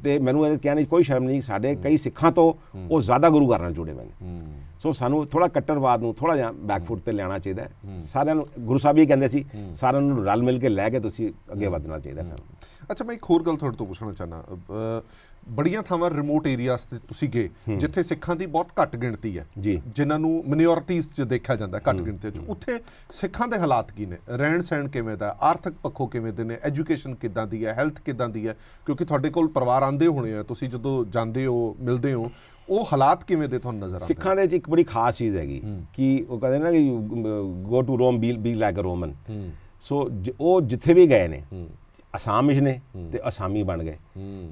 ਤੇ ਮੈਨੂੰ ਇਹ ਕਹਿਣ 'ਚ ਕੋਈ ਸ਼ਰਮ ਨਹੀਂ, ਸਾਡੇ ਕਈ ਸਿੱਖਾਂ ਤੋਂ ਉਹ ਜ਼ਿਆਦਾ ਗੁਰੂ ਘਰ ਨਾਲ ਜੁੜੇ ਹੋਏ ਨੇ। ਸੋ ਸਾਨੂੰ ਥੋੜਾ ਕੱਟੜਵਾਦ ਨੂੰ ਥੋੜਾ ਜਿਹਾ ਬੈਕਫੁੱਟ ਤੇ ਲਿਆਉਣਾ ਚਾਹੀਦਾ ਹੈ। ਸਾਰਿਆਂ ਨੂੰ ਗੁਰੂ ਸਾਹਿਬ ਇਹ ਕਹਿੰਦੇ ਸੀ, ਸਾਰਿਆਂ ਨੂੰ ਰਲ ਮਿਲ ਕੇ ਲੈ ਕੇ ਤੁਸੀਂ ਅੱਗੇ ਵਧਣਾ ਚਾਹੀਦਾ ਸਾਨੂੰ। ਅੱਛਾ, ਮੈਂ ਇੱਕ ਹੋਰ ਗੱਲ ਤੁਹਾਡੇ ਤੋਂ ਪੁੱਛਣਾ ਚਾਹੁੰਦਾ। ਬੜੀਆਂ ਥਾਵਾਂ ਰਿਮੋਟ ਏਰੀਆਸ ਤੇ ਤੁਸੀਂ ਗਏ ਜਿੱਥੇ ਸਿੱਖਾਂ ਦੀ ਬਹੁਤ ਘੱਟ ਗਿਣਤੀ ਹੈ, ਜਿਨ੍ਹਾਂ ਨੂੰ ਮਿਨੋਰਟੀਜ਼ 'ਚ ਦੇਖਿਆ ਜਾਂਦਾ, ਘੱਟ ਗਿਣਤੀ 'ਚ। ਉੱਥੇ ਸਿੱਖਾਂ ਦੇ ਹਾਲਾਤ ਕੀ ਨੇ? ਰਹਿਣ ਸਹਿਣ ਕਿਵੇਂ ਦਾ, ਆਰਥਿਕ ਪੱਖੋਂ ਕਿਵੇਂ ਦੇ ਨੇ, ਐਜੂਕੇਸ਼ਨ ਕਿੱਦਾਂ ਦੀ ਹੈ, ਹੈਲਥ ਕਿੱਦਾਂ ਦੀ ਹੈ? ਕਿਉਂਕਿ ਤੁਹਾਡੇ ਕੋਲ ਪਰਿਵਾਰ ਆਉਂਦੇ ਹੋਣੇ ਆ, ਤੁਸੀਂ ਜਦੋਂ ਜਾਂਦੇ ਹੋ ਮਿਲਦੇ ਹੋ, ਉਹ ਹਾਲਾਤ ਕਿਵੇਂ ਦੇ ਤੁਹਾਨੂੰ ਨਜ਼ਰ ਆਉਂਦੇ? ਸਿੱਖਾਂ ਦੇ 'ਚ ਇੱਕ ਬੜੀ ਖਾਸ ਚੀਜ਼ ਹੈਗੀ ਕਿ ਉਹ ਕਹਿੰਦੇ ਨਾ ਕਿ go to Rome be like a Roman. So ਉਹ ਜਿੱਥੇ ਵੀ ਗਏ ਨੇ, ਅਸਾਮ ਵਿੱਚ ਨੇ ਤੇ ਅਸਾਮੀ ਬਣ ਗਏ,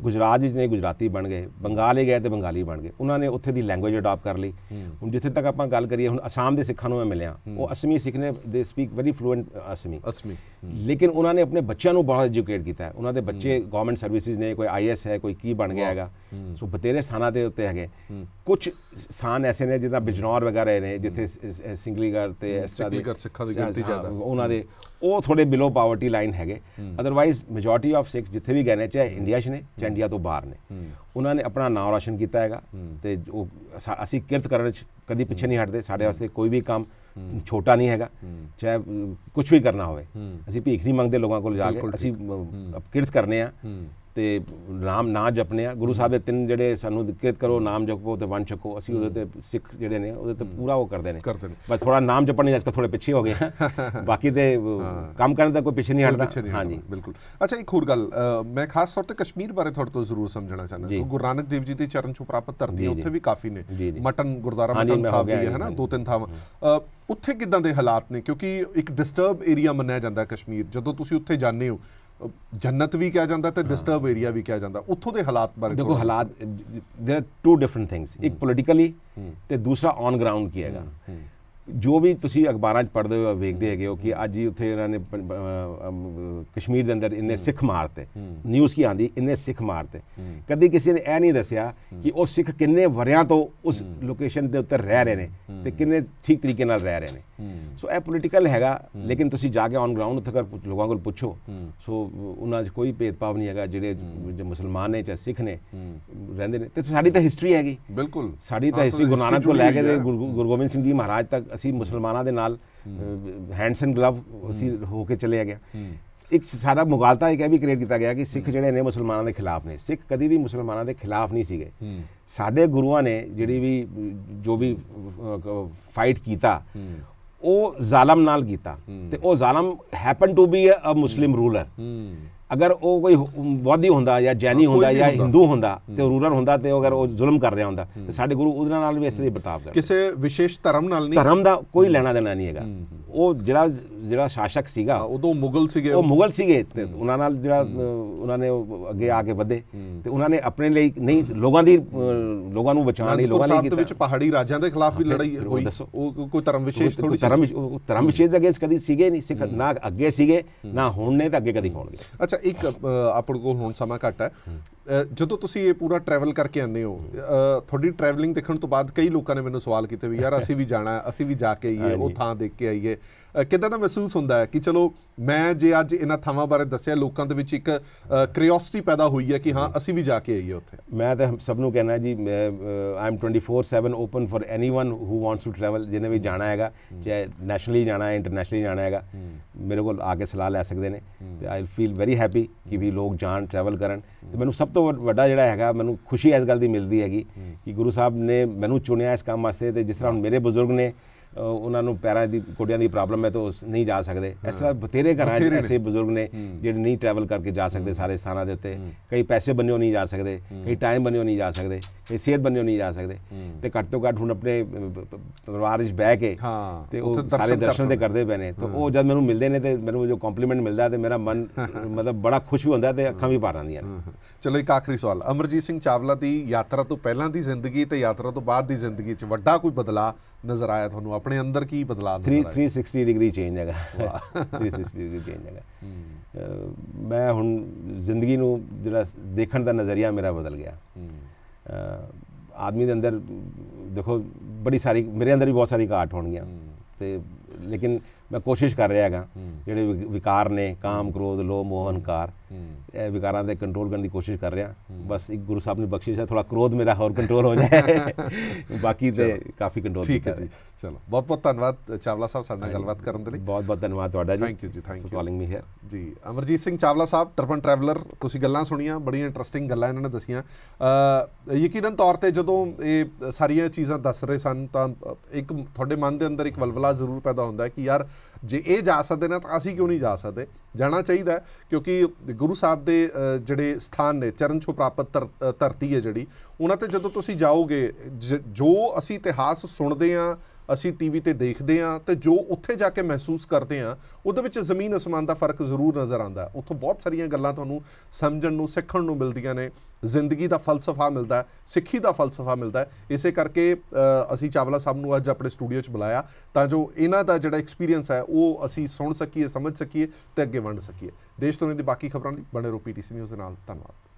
ਗੁਜਰਾਤ ਵਿੱਚ ਨੇ ਗੁਜਰਾਤੀ ਬਣ ਗਏ, ਬੰਗਾਲ ਹੀ ਗਏ ਤੇ ਬੰਗਾਲੀ ਬਣ ਗਏ। ਉਹਨਾਂ ਨੇ ਉੱਥੇ ਦੀ ਲੈਂਗੁਏਜ ਅਡਾਪਟ ਕਰ ਲਈ। ਹੁਣ ਜਿੱਥੇ ਤੱਕ ਆਪਾਂ ਗੱਲ ਕਰੀਏ, ਹੁਣ ਅਸਾਮ ਦੇ ਸਿੱਖਾਂ ਨੂੰ ਮੈਂ ਮਿਲਿਆ, ਉਹ ਅਸਮੀ ਸਿੱਖ ਨੇ, ਦੇ ਸਪੀਕ ਵੈਰੀ ਫਲੂਐਂਟ ਅਸਮੀ। ਲੇਕਿਨ ਉਹਨਾਂ ਨੇ ਆਪਣੇ ਬੱਚਿਆਂ ਨੂੰ ਬਹੁਤ ਐਜੂਕੇਟ ਕੀਤਾ ਹੈ। ਉਹਨਾਂ ਦੇ ਬੱਚੇ ਗਵਰਨਮੈਂਟ ਸਰਵਿਸਿਜ਼ ਨੇ, ਕੋਈ IAS ਹੈ, ਕੋਈ ਕੀ ਬਣ ਗਿਆ ਹੈਗਾ। ਸੋ ਬਥੇਰੇ ਸਥਾਨਾਂ ਦੇ ਉੱਤੇ ਹੈਗੇ। ਕੁਝ ਸਥਾਨ ਐਸੇ ਨੇ ਜਿੱਦਾਂ ਬਿਜਨੌਰ ਵਗੈਰਾ ਨੇ, ਜਿੱਥੇ ਸਿੰਗਲੀਗੜ੍ਹ ਤੇ ਇਸ ਤਰ੍ਹਾਂ ਦੇ ਸਿੱਖਾਂ ਦੀ ਗਿਣਤੀ ਜ਼ਿਆਦਾ, ਉਹਨਾਂ ਦੇ ਉਹ ਥੋੜੇ ਬਿਲੋ ਪਾਵਰਟੀ ਲਾਈਨ ਹੈਗੇ। ਅਦਰਵਾਈਜ਼ ਮੈਜੋਰਟੀ ਆਫ ਸਿੱਖ ਜਿੱਥੇ ਵੀ ਗਏ ਨੇ, ਚਾਹੇ ਇੰਡੀਆ 'ਚ ਨੇ ਚਾਹੇ ਇੰਡੀਆ ਤੋਂ ਬਾਹਰ ਨੇ, ਉਹਨਾਂ ਨੇ ਆਪਣਾ ਨਾਮ ਰੋਸ਼ਨ ਕੀਤਾ ਹੈਗਾ। ਤੇ ਉਹ ਅਸੀਂ ਕਿਰਤ ਕਰਨ 'ਚ ਕਦੀ ਪਿੱਛੇ ਨਹੀਂ ਹਟਦੇ। ਸਾਡੇ ਵਾਸਤੇ ਕੋਈ ਵੀ ਕੰਮ ਛੋਟਾ ਨਹੀਂ ਹੈਗਾ, ਚਾਹੇ ਕੁਝ ਵੀ ਕਰਨਾ ਹੋਵੇ। ਅਸੀਂ ਭੀਖ ਨਹੀਂ ਮੰਗਦੇ ਲੋਕਾਂ ਕੋਲ ਜਾ ਕੇ, ਅਸੀਂ ਕਿਰਤ ਕਰਨੇ ਆ ਤੇ ਨਾਮ ਜਪਨੇ ਆ। ਗੁਰੂ ਸਾਹਿਬ ਦੇ 3 ਜਿਹੜੇ ਸਾਨੂੰ ਕਿਰਤ ਕਰੋ, ਨਾਮ ਜਪੋ ਤੇ ਵੰਡ ਛਕੋ, ਅਸੀਂ ਉਹਦੇ ਤੇ ਸਿੱਖ ਜਿਹੜੇ ਨੇ ਉਹਦੇ ਤੇ ਪੂਰਾ ਉਹ ਕਰਦੇ ਨੇ। ਬਸ ਥੋੜਾ ਨਾਮ ਜਪਣ ਨਹੀਂ, ਅੱਜ ਕੱਲ੍ਹ ਥੋੜੇ ਪਿੱਛੇ ਹੋ ਗਏ, ਬਾਕੀ ਤੇ ਕੰਮ ਕਰਨ ਦਾ ਕੋਈ ਪਿੱਛੇ ਨਹੀਂ ਹਟਦਾ। ਹਾਂਜੀ, ਬਿਲਕੁਲ। ਅੱਛਾ, ਇੱਕ ਹੋਰ ਗੱਲ ਮੈਂ ਖਾਸ ਤੌਰ ਤੇ ਕਸ਼ਮੀਰ ਬਾਰੇ ਤੁਹਾਡੇ ਤੋਂ ਜ਼ਰੂਰ ਸਮਝਣਾ ਚਾਹੁੰਦਾ। ਗੁਰੂ ਨਾਨਕ ਦੇਵ ਜੀ ਦੇ ਚਰਨ ਛੋਹ ਪ੍ਰਾਪਤ ਧਰਤੀ ਹੈ, ਉੱਥੇ ਵੀ ਕਾਫੀ ਨੇ। ਮਟਨ ਗੁਰਦੁਆਰਾ ਮਟਨ ਸਾਹਿਬ ਵੀ ਹੈ ਨਾ, 2-3 ਥਾਵਾਂ। ਉੱਥੇ ਕਿੱਦਾਂ ਦੇ ਹਾਲਾਤ ਨੇ? ਕਿਉਂਕਿ ਇੱਕ ਡਿਸਟਰਬ ਏਰੀਆ ਮੰਨਿਆ ਜਾਂਦਾ ਕਸ਼ਮੀਰ। ਜਦੋਂ ਤੁਸੀਂ ਉੱਥੇ ਜਾਂਦੇ ਹੋ, ਜੰਨਤ ਵੀ ਕਿਹਾ ਜਾਂਦਾ ਤੇ ਡਿਸਟਰਬ ਏਰੀਆ ਵੀ ਕਿਹਾ ਜਾਂਦਾ। ਉੱਥੋਂ ਦੇ ਹਾਲਾਤ ਬਾਰੇ ਦੇਖੋ। ਹਾਲਾਤ देयर आर 2 डिफरेंट थिंग्स। ਇੱਕ ਪੋਲੀਟੀਕਲੀ ਤੇ ਦੂਸਰਾ ਔਨ ਗਰਾਊਂਡ ਕੀ ਹੈਗਾ। ਜੋ ਵੀ ਤੁਸੀਂ ਅਖਬਾਰਾਂ 'ਚ ਪੜ੍ਹਦੇ ਹੋ, ਵੇਖਦੇ ਹੈਗੇ ਹੋ ਕਿ ਅੱਜ ਹੀ ਉੱਥੇ ਇਹਨਾਂ ਨੇ ਕਸ਼ਮੀਰ ਦੇ ਅੰਦਰ ਇੰਨੇ ਸਿੱਖ ਮਾਰਤੇ। ਨਿਊਜ਼ ਕੀ ਆਉਂਦੀ, ਇੰਨੇ ਸਿੱਖ ਮਾਰਤੇ। ਕਦੀ ਕਿਸੇ ਨੇ ਇਹ ਨਹੀਂ ਦੱਸਿਆ ਕਿ ਉਹ ਸਿੱਖ ਕਿੰਨੇ ਵਰਿਆਂ ਤੋਂ ਉਸ ਲੋਕੇਸ਼ਨ ਦੇ ਉੱਤੇ ਰਹਿ ਰਹੇ ਨੇ ਤੇ ਕਿੰਨੇ ਠੀਕ ਤਰੀਕੇ ਨਾਲ ਰਹਿ ਰਹੇ ਨੇ। ਸੋ ਇਹ ਪੋਲੀਟੀਕਲ ਹੈਗਾ, ਲੇਕਿਨ ਤੁਸੀਂ ਜਾ ਕੇ ਔਨ ਗਰਾਊਂਡ ਉੱਥੇ ਅਗਰ ਲੋਕਾਂ ਕੋਲ ਪੁੱਛੋ, ਸੋ ਉਹਨਾਂ 'ਚ ਕੋਈ ਭੇਦਭਾਵ ਨਹੀਂ ਹੈਗਾ। ਜਿਹੜੇ ਮੁਸਲਮਾਨ ਨੇ ਚਾਹੇ ਸਿੱਖ ਨੇ ਰਹਿੰਦੇ ਨੇ। ਤੇ ਸਾਡੀ ਤਾਂ ਹਿਸਟਰੀ ਹੈਗੀ, ਬਿਲਕੁਲ ਸਾਡੀ ਤਾਂ ਹਿਸਟਰੀ ਗੁਰੂ ਨਾਨਕ ਤੋਂ ਲੈ ਕੇ ਗੁਰੂ ਗੋਬਿੰਦ ਸਿੰਘ ਜੀ ਮਹਾਰਾਜ ਤੱਕ ਅਸੀਂ ਮੁਸਲਮਾਨਾਂ ਦੇ ਨਾਲ ਹੈਂਡਸ ਐਂਡ ਗਲਵ ਅਸੀਂ ਹੋ ਕੇ ਚਲੇ ਗਿਆ। ਇੱਕ ਸਾਡਾ ਮੁਗਾਲਤਾ ਇੱਕ ਇਹ ਵੀ ਕ੍ਰੀਏਟ ਕੀਤਾ ਗਿਆ ਕਿ ਸਿੱਖ ਜਿਹੜੇ ਨੇ ਮੁਸਲਮਾਨਾਂ ਦੇ ਖਿਲਾਫ ਨੇ। ਸਿੱਖ ਕਦੀ ਵੀ ਮੁਸਲਮਾਨਾਂ ਦੇ ਖਿਲਾਫ ਨਹੀਂ ਸੀਗੇ। ਸਾਡੇ ਗੁਰੂਆਂ ਨੇ ਜੋ ਵੀ ਫਾਈਟ ਕੀਤਾ, ਉਹ ਜ਼ਾਲਮ ਨਾਲ ਕੀਤਾ ਤੇ ਉਹ ਜ਼ਾਲਮ happen to be a Muslim ruler. ਅਗਰ ਉਹ ਕੋਈ ਬੌਧੀ ਹੁੰਦਾ ਜਾਂ ਜੈਨੀ ਹੁੰਦਾ ਜਾਂ ਹਿੰਦੂ ਹੁੰਦਾ ਤੇ ਰੂਲਰ ਹੁੰਦਾ ਤੇ ਅਗਰ ਉਹ ਜ਼ੁਲਮ ਕਰ ਰਿਹਾ ਹੁੰਦਾ ਤੇ ਸਾਡੇ ਗੁਰੂ ਉਹਦੇ ਨਾਲ ਵੀ ਇਸ ਤਰ੍ਹਾਂ ਬਰਤਾਵ ਕਰਦੇ। ਕਿਸੇ ਵਿਸ਼ੇਸ਼ ਧਰਮ ਨਾਲ ਨਹੀਂ, ਧਰਮ ਦਾ ਕੋਈ ਲੈਣਾ ਦੇਣਾ ਨਹੀਂ ਹੈਗਾ। ਉਹ ਜਿਹੜਾ ਸ਼ਾਸਕ ਸੀਗਾ, ਉਦੋਂ ਮੁਗਲ ਸੀਗੇ, ਉਹ ਮੁਗਲ ਸੀਗੇ ਤੇ ਉਹਨਾਂ ਨਾਲ ਜਿਹੜਾ ਉਹਨਾਂ ਨੇ ਅੱਗੇ ਆ ਕੇ ਵਧੇ ਤੇ ਉਹਨਾਂ ਨੇ ਆਪਣੇ ਲਈ ਨਹੀਂ, ਲੋਕਾਂ ਨੂੰ ਬਚਾਉਣ ਲਈ ਲੋਕਾਂ ਨੇ ਕੀਤਾ। ਵਿੱਚ ਪਹਾੜੀ ਰਾਜਾਂ ਦੇ ਖਿਲਾਫ ਵੀ ਲੜਾਈ ਹੋਈ। ਉਹ ਕੋਈ ਧਰਮ ਵਿਸ਼ੇਸ਼ ਥੋੜੀ, ਧਰਮ ਵਿਸ਼ੇਸ਼ ਦੇ ਅਗੇਂਸਟ ਕਦੀ ਸੀਗੇ ਨਹੀਂ ਸਿੱਖ, ਨਾ ਅੱਗੇ ਸੀਗੇ ਨਾ ਹੁਣ ਨੇ ਤੇ ਅੱਗੇ ਕਦੀ ਹੋਣਗੇ। ਅੱਛਾ, ਇੱਕ ਆਪਣੇ ਕੋਲ ਹੁਣ ਸਮਾਂ ਘੱਟ ਹੈ। ਜਦੋਂ ਤੁਸੀਂ ਇਹ ਪੂਰਾ ਟਰੈਵਲ ਕਰਕੇ ਆਉਂਦੇ ਹੋ, ਤੁਹਾਡੀ ਟਰੈਵਲਿੰਗ ਦੇਖਣ ਤੋਂ ਬਾਅਦ ਕਈ ਲੋਕਾਂ ਨੇ ਮੈਨੂੰ ਸਵਾਲ ਕੀਤੇ ਵੀ ਯਾਰ ਅਸੀਂ ਵੀ ਜਾਣਾ, ਅਸੀਂ ਵੀ ਜਾ ਕੇ ਆਈਏ, ਉਹ ਥਾਂ ਦੇਖ ਕੇ ਆਈਏ। ਕਿੱਦਾਂ ਦਾ ਮਹਿਸੂਸ ਹੁੰਦਾ ਹੈ ਕਿ ਚਲੋ ਮੈਂ ਜੇ ਅੱਜ ਇਹਨਾਂ ਥਾਵਾਂ ਬਾਰੇ ਦੱਸਿਆ, ਲੋਕਾਂ ਦੇ ਵਿੱਚ ਇੱਕ ਕਿਉਰਿਓਸਿਟੀ ਪੈਦਾ ਹੋਈ ਹੈ ਕਿ ਹਾਂ ਅਸੀਂ ਵੀ ਜਾ ਕੇ ਆਈਏ ਉੱਥੇ। ਮੈਂ ਤਾਂ ਸਭ ਨੂੰ ਕਹਿਣਾ ਜੀ, I am 24/7 open for anyone who wants to travel. ਜਿਹਨੇ ਵੀ ਜਾਣਾ ਹੈਗਾ, ਚਾਹੇ ਨੈਸ਼ਨਲੀ ਜਾਣਾ ਹੈ, ਇੰਟਰਨੈਸ਼ਨਲੀ ਜਾਣਾ ਹੈਗਾ, ਮੇਰੇ ਕੋਲ ਆ ਕੇ ਸਲਾਹ ਲੈ ਸਕਦੇ ਨੇ। ਤੇ ਆਈ ਫੀਲ ਵੈਰੀ ਹੈਪੀ ਕਿ ਵੀ ਲੋਕ ਜਾਣ, ਟਰੈਵਲ ਕਰਨ। ਤੇ ਮੈਨੂੰ ਸਭ ਤੋਂ ਵੱਡਾ ਜਿਹੜਾ ਹੈਗਾ, ਮੈਨੂੰ ਖੁਸ਼ੀ ਇਸ ਗੱਲ ਦੀ ਮਿਲਦੀ ਹੈਗੀ ਕਿ ਗੁਰੂ ਸਾਹਿਬ ਨੇ ਮੈਨੂੰ ਚੁਣਿਆ ਇਸ ਕੰਮ ਵਾਸਤੇ। ਤੇ ਜਿਸ ਤਰ੍ਹਾਂ ਹੁਣ ਮੇਰੇ ਬਜ਼ੁਰਗ ਨੇ, ਉਹਨਾਂ ਨੂੰ ਪੈਰਾਂ ਦੀ, ਗੋਡਿਆਂ ਦੀ ਪ੍ਰੋਬਲਮ ਹੈ ਤਾਂ ਉਹ ਨਹੀਂ ਜਾ ਸਕਦੇ। ਇਸ ਤਰ੍ਹਾਂ ਬਥੇਰੇ ਘਰਾਂ 'ਚ ਐਸੇ ਬਜ਼ੁਰਗ ਨੇ ਜਿਹੜੇ ਨਹੀਂ ਟਰੈਵਲ ਕਰਕੇ ਜਾ ਸਕਦੇ ਸਾਰੇ ਸਥਾਨਾਂ ਦੇ ਉੱਤੇ। ਕਈ ਪੈਸੇ ਬੰਨਿਓ ਨਹੀਂ ਜਾ ਸਕਦੇ, ਕਈ ਟਾਈਮ ਬੰਨਿਓ ਨਹੀਂ ਜਾ ਸਕਦੇ, ਕਈ ਸਿਹਤ ਬੰਨਿਓ ਨਹੀਂ ਜਾ ਸਕਦੇ। ਤੇ ਘੱਟ ਤੋਂ ਘੱਟ ਹੁਣ ਆਪਣੇ ਪਰਿਵਾਰ 'ਚ ਬਹਿ ਕੇ ਤੇ ਉਹ ਸਾਰੇ ਦਰਸ਼ਨ ਤੇ ਕਰਦੇ ਪਏ ਨੇ। ਤਾਂ ਉਹ ਜਦ ਮੈਨੂੰ ਮਿਲਦੇ ਨੇ ਤੇ ਮੈਨੂੰ ਜੋ ਕੰਪਲੀਮੈਂਟ ਮਿਲਦਾ ਤੇ ਮੇਰਾ ਮਨ ਮਤਲਬ ਬੜਾ ਖੁਸ਼ ਵੀ ਹੁੰਦਾ ਤੇ ਅੱਖਾਂ ਵੀ ਭਰ ਆਉਂਦੀਆਂ ਨੇ। ਚਲੋ ਇੱਕ ਆਖਰੀ ਸਵਾਲ, ਅਮਰਜੀਤ ਸਿੰਘ ਚਾਵਲਾ ਦੀ ਯਾਤਰਾ ਤੋਂ ਪਹਿਲਾਂ ਦੀ ਜ਼ਿੰਦਗੀ ਤੇ ਯਾਤਰਾ ਤੋਂ ਬਾਅਦ ਦੀ ਜ਼ਿੰਦਗੀ 'ਚ ਵੱਡਾ ਕੋਈ ਬਦਲਾਅ ਨਜ਼ਰ ਆਇਆ ਤੁਹਾਨੂੰ? ਆਪਣੇ ਅੰਦਰ ਕੀ ਬਦਲਾਅ ਨਜ਼ਰ ਆਇਆ? 360 ਡਿਗਰੀ ਚੇਂਜ ਹੈਗਾ। 360 ਡਿਗਰੀ ਚੇਂਜ ਹੈਗਾ। ਮੈਂ ਹੁਣ ਜ਼ਿੰਦਗੀ ਨੂੰ ਜਿਹੜਾ ਦੇਖਣ ਦਾ ਨਜ਼ਰੀਆ ਮੇਰਾ ਬਦਲ ਗਿਆ। ਆਦਮੀ ਦੇ ਅੰਦਰ ਦੇਖੋ ਬੜੀ ਸਾਰੀ, ਮੇਰੇ ਅੰਦਰ ਵੀ ਬਹੁਤ ਸਾਰੀ ਘਾਟ ਹੋਣਗੀਆਂ ਤੇ ਲੇਕਿਨ ਮੈਂ ਕੋਸ਼ਿਸ਼ ਕਰ ਰਿਹਾ ਹੈਗਾ ਜਿਹੜੇ ਵਿਕਾਰ ਨੇ, ਕਾਮ, ਕ੍ਰੋਧ, ਲੋਭ, ਮੋਹ, ਹੰਕਾਰ, ਇਹ ਵਿਕਾਰਾਂ ਤੇ ਕੰਟਰੋਲ ਕਰਨ ਦੀ ਕੋਸ਼ਿਸ਼ ਕਰ ਰਿਹਾ। ਬਸ ਇੱਕ ਗੁਰੂ ਸਾਹਿਬ ਨੇ ਬਖਸ਼ਿਸ਼ ਹੈ, ਥੋੜਾ ਕ੍ਰੋਧ ਮੇਰਾ ਹੋਰ ਕੰਟਰੋਲ ਹੋ ਜਾਏ, ਬਾਕੀ ਤੇ ਕਾਫੀ ਕੰਟਰੋਲ। ਠੀਕ ਹੈ ਜੀ, ਚਲੋ ਬਹੁਤ ਬਹੁਤ ਧੰਨਵਾਦ ਚਾਵਲਾ ਸਾਹਿਬ ਸਾਡੇ ਨਾਲ ਗੱਲਬਾਤ ਕਰਨ ਦੇ ਲਈ। ਬਹੁਤ ਬਹੁਤ ਧੰਨਵਾਦ ਤੁਹਾਡਾ ਜੀ। ਥੈਂਕ ਯੂ ਜੀ, thank you calling me hair ਜੀ। ਅਮਰਜੀਤ ਸਿੰਘ ਚਾਵਲਾ ਸਾਹਿਬ, ਟਰਪਨ ਟਰੈਵਲਰ, ਤੁਸੀਂ ਗੱਲਾਂ ਸੁਣੀਆਂ, ਬੜੀਆਂ ਇੰਟਰਸਟਿੰਗ ਗੱਲਾਂ ਇਹਨਾਂ ਨੇ ਦੱਸੀਆਂ। ਯਕੀਨਨ ਤੌਰ ਤੇ ਜਦੋਂ ਇਹ ਸਾਰੀਆਂ ਚੀਜ਼ਾਂ ਦੱਸ ਰਹੇ ਸਨ ਤਾਂ ਇੱਕ ਤੁਹਾਡੇ ਮਨ ਦੇ ਅੰਦਰ ਇੱਕ ਵਲਵਲਾ ਜ਼ਰੂਰ ਪੈਦਾ ਹੁੰਦਾ ਹੈ ਕਿ ਯਾਰ ਜੇ ਇਹ ਜਾ ਸਕਦੇ ਨੇ ਤਾਂ ਅਸੀਂ ਕਿਉਂ ਨਹੀਂ ਜਾ ਸਕਦੇ? ਜਾਣਾ ਚਾਹੀਦਾ ਹੈ, ਕਿਉਂਕਿ ਗੁਰੂ ਸਾਹਿਬ ਦੇ ਜਿਹੜੇ ਸਥਾਨ ਨੇ, ਚਰਨ ਛੋਹ ਪ੍ਰਾਪਤ ਧਰਤੀ ਹੈ ਜਿਹੜੀ, ਉਹਨਾਂ 'ਤੇ ਜਦੋਂ ਤੁਸੀਂ ਜਾਓਗੇ, ਜੋ ਅਸੀਂ ਇਤਿਹਾਸ ਸੁਣਦੇ ਹਾਂ, ਅਸੀਂ ਟੀਵੀ ਤੇ ਦੇਖਦੇ ਹਾਂ, ਤੇ ਜੋ ਉੱਥੇ ਜਾ ਕੇ ਮਹਿਸੂਸ ਕਰਦੇ ਹਾਂ, ਉਹਦੇ ਵਿੱਚ ਜ਼ਮੀਨ ਅਸਮਾਨ ਦਾ ਫਰਕ ਜ਼ਰੂਰ ਨਜ਼ਰ ਆਉਂਦਾ। ਉੱਥੋਂ ਬਹੁਤ ਸਾਰੀਆਂ ਗੱਲਾਂ ਤੁਹਾਨੂੰ ਸਮਝਣ ਨੂੰ, ਸਿੱਖਣ ਨੂੰ ਮਿਲਦੀਆਂ ਨੇ। ਜ਼ਿੰਦਗੀ ਦਾ ਫਲਸਫਾ ਮਿਲਦਾ, ਸਿੱਖੀ ਦਾ ਫਲਸਫਾ ਮਿਲਦਾ। ਇਸੇ ਕਰਕੇ ਅਸੀਂ ਚਾਵਲਾ ਸਾਹਿਬ ਨੂੰ ਅੱਜ ਆਪਣੇ ਸਟੂਡੀਓ 'ਚ ਬੁਲਾਇਆ ਤਾਂ ਜੋ ਇਹਨਾਂ ਦਾ ਜਿਹੜਾ ਐਕਸਪੀਰੀਅੰਸ ਹੈ ਉਹ ਅਸੀਂ ਸੁਣ ਸਕੀਏ, ਸਮਝ ਸਕੀਏ ਤੇ ਅੱਗੇ ਵੰਡ ਸਕੀਏ। ਦੇਸ਼ ਦੁਨੀਆ ਦੀ ਬਾਕੀ ਖਬਰਾਂ ਲਈ ਬਣੇ ਰਹੋ PTC ਨਿਊਜ਼ ਦੇ ਨਾਲ। ਧੰਨਵਾਦ।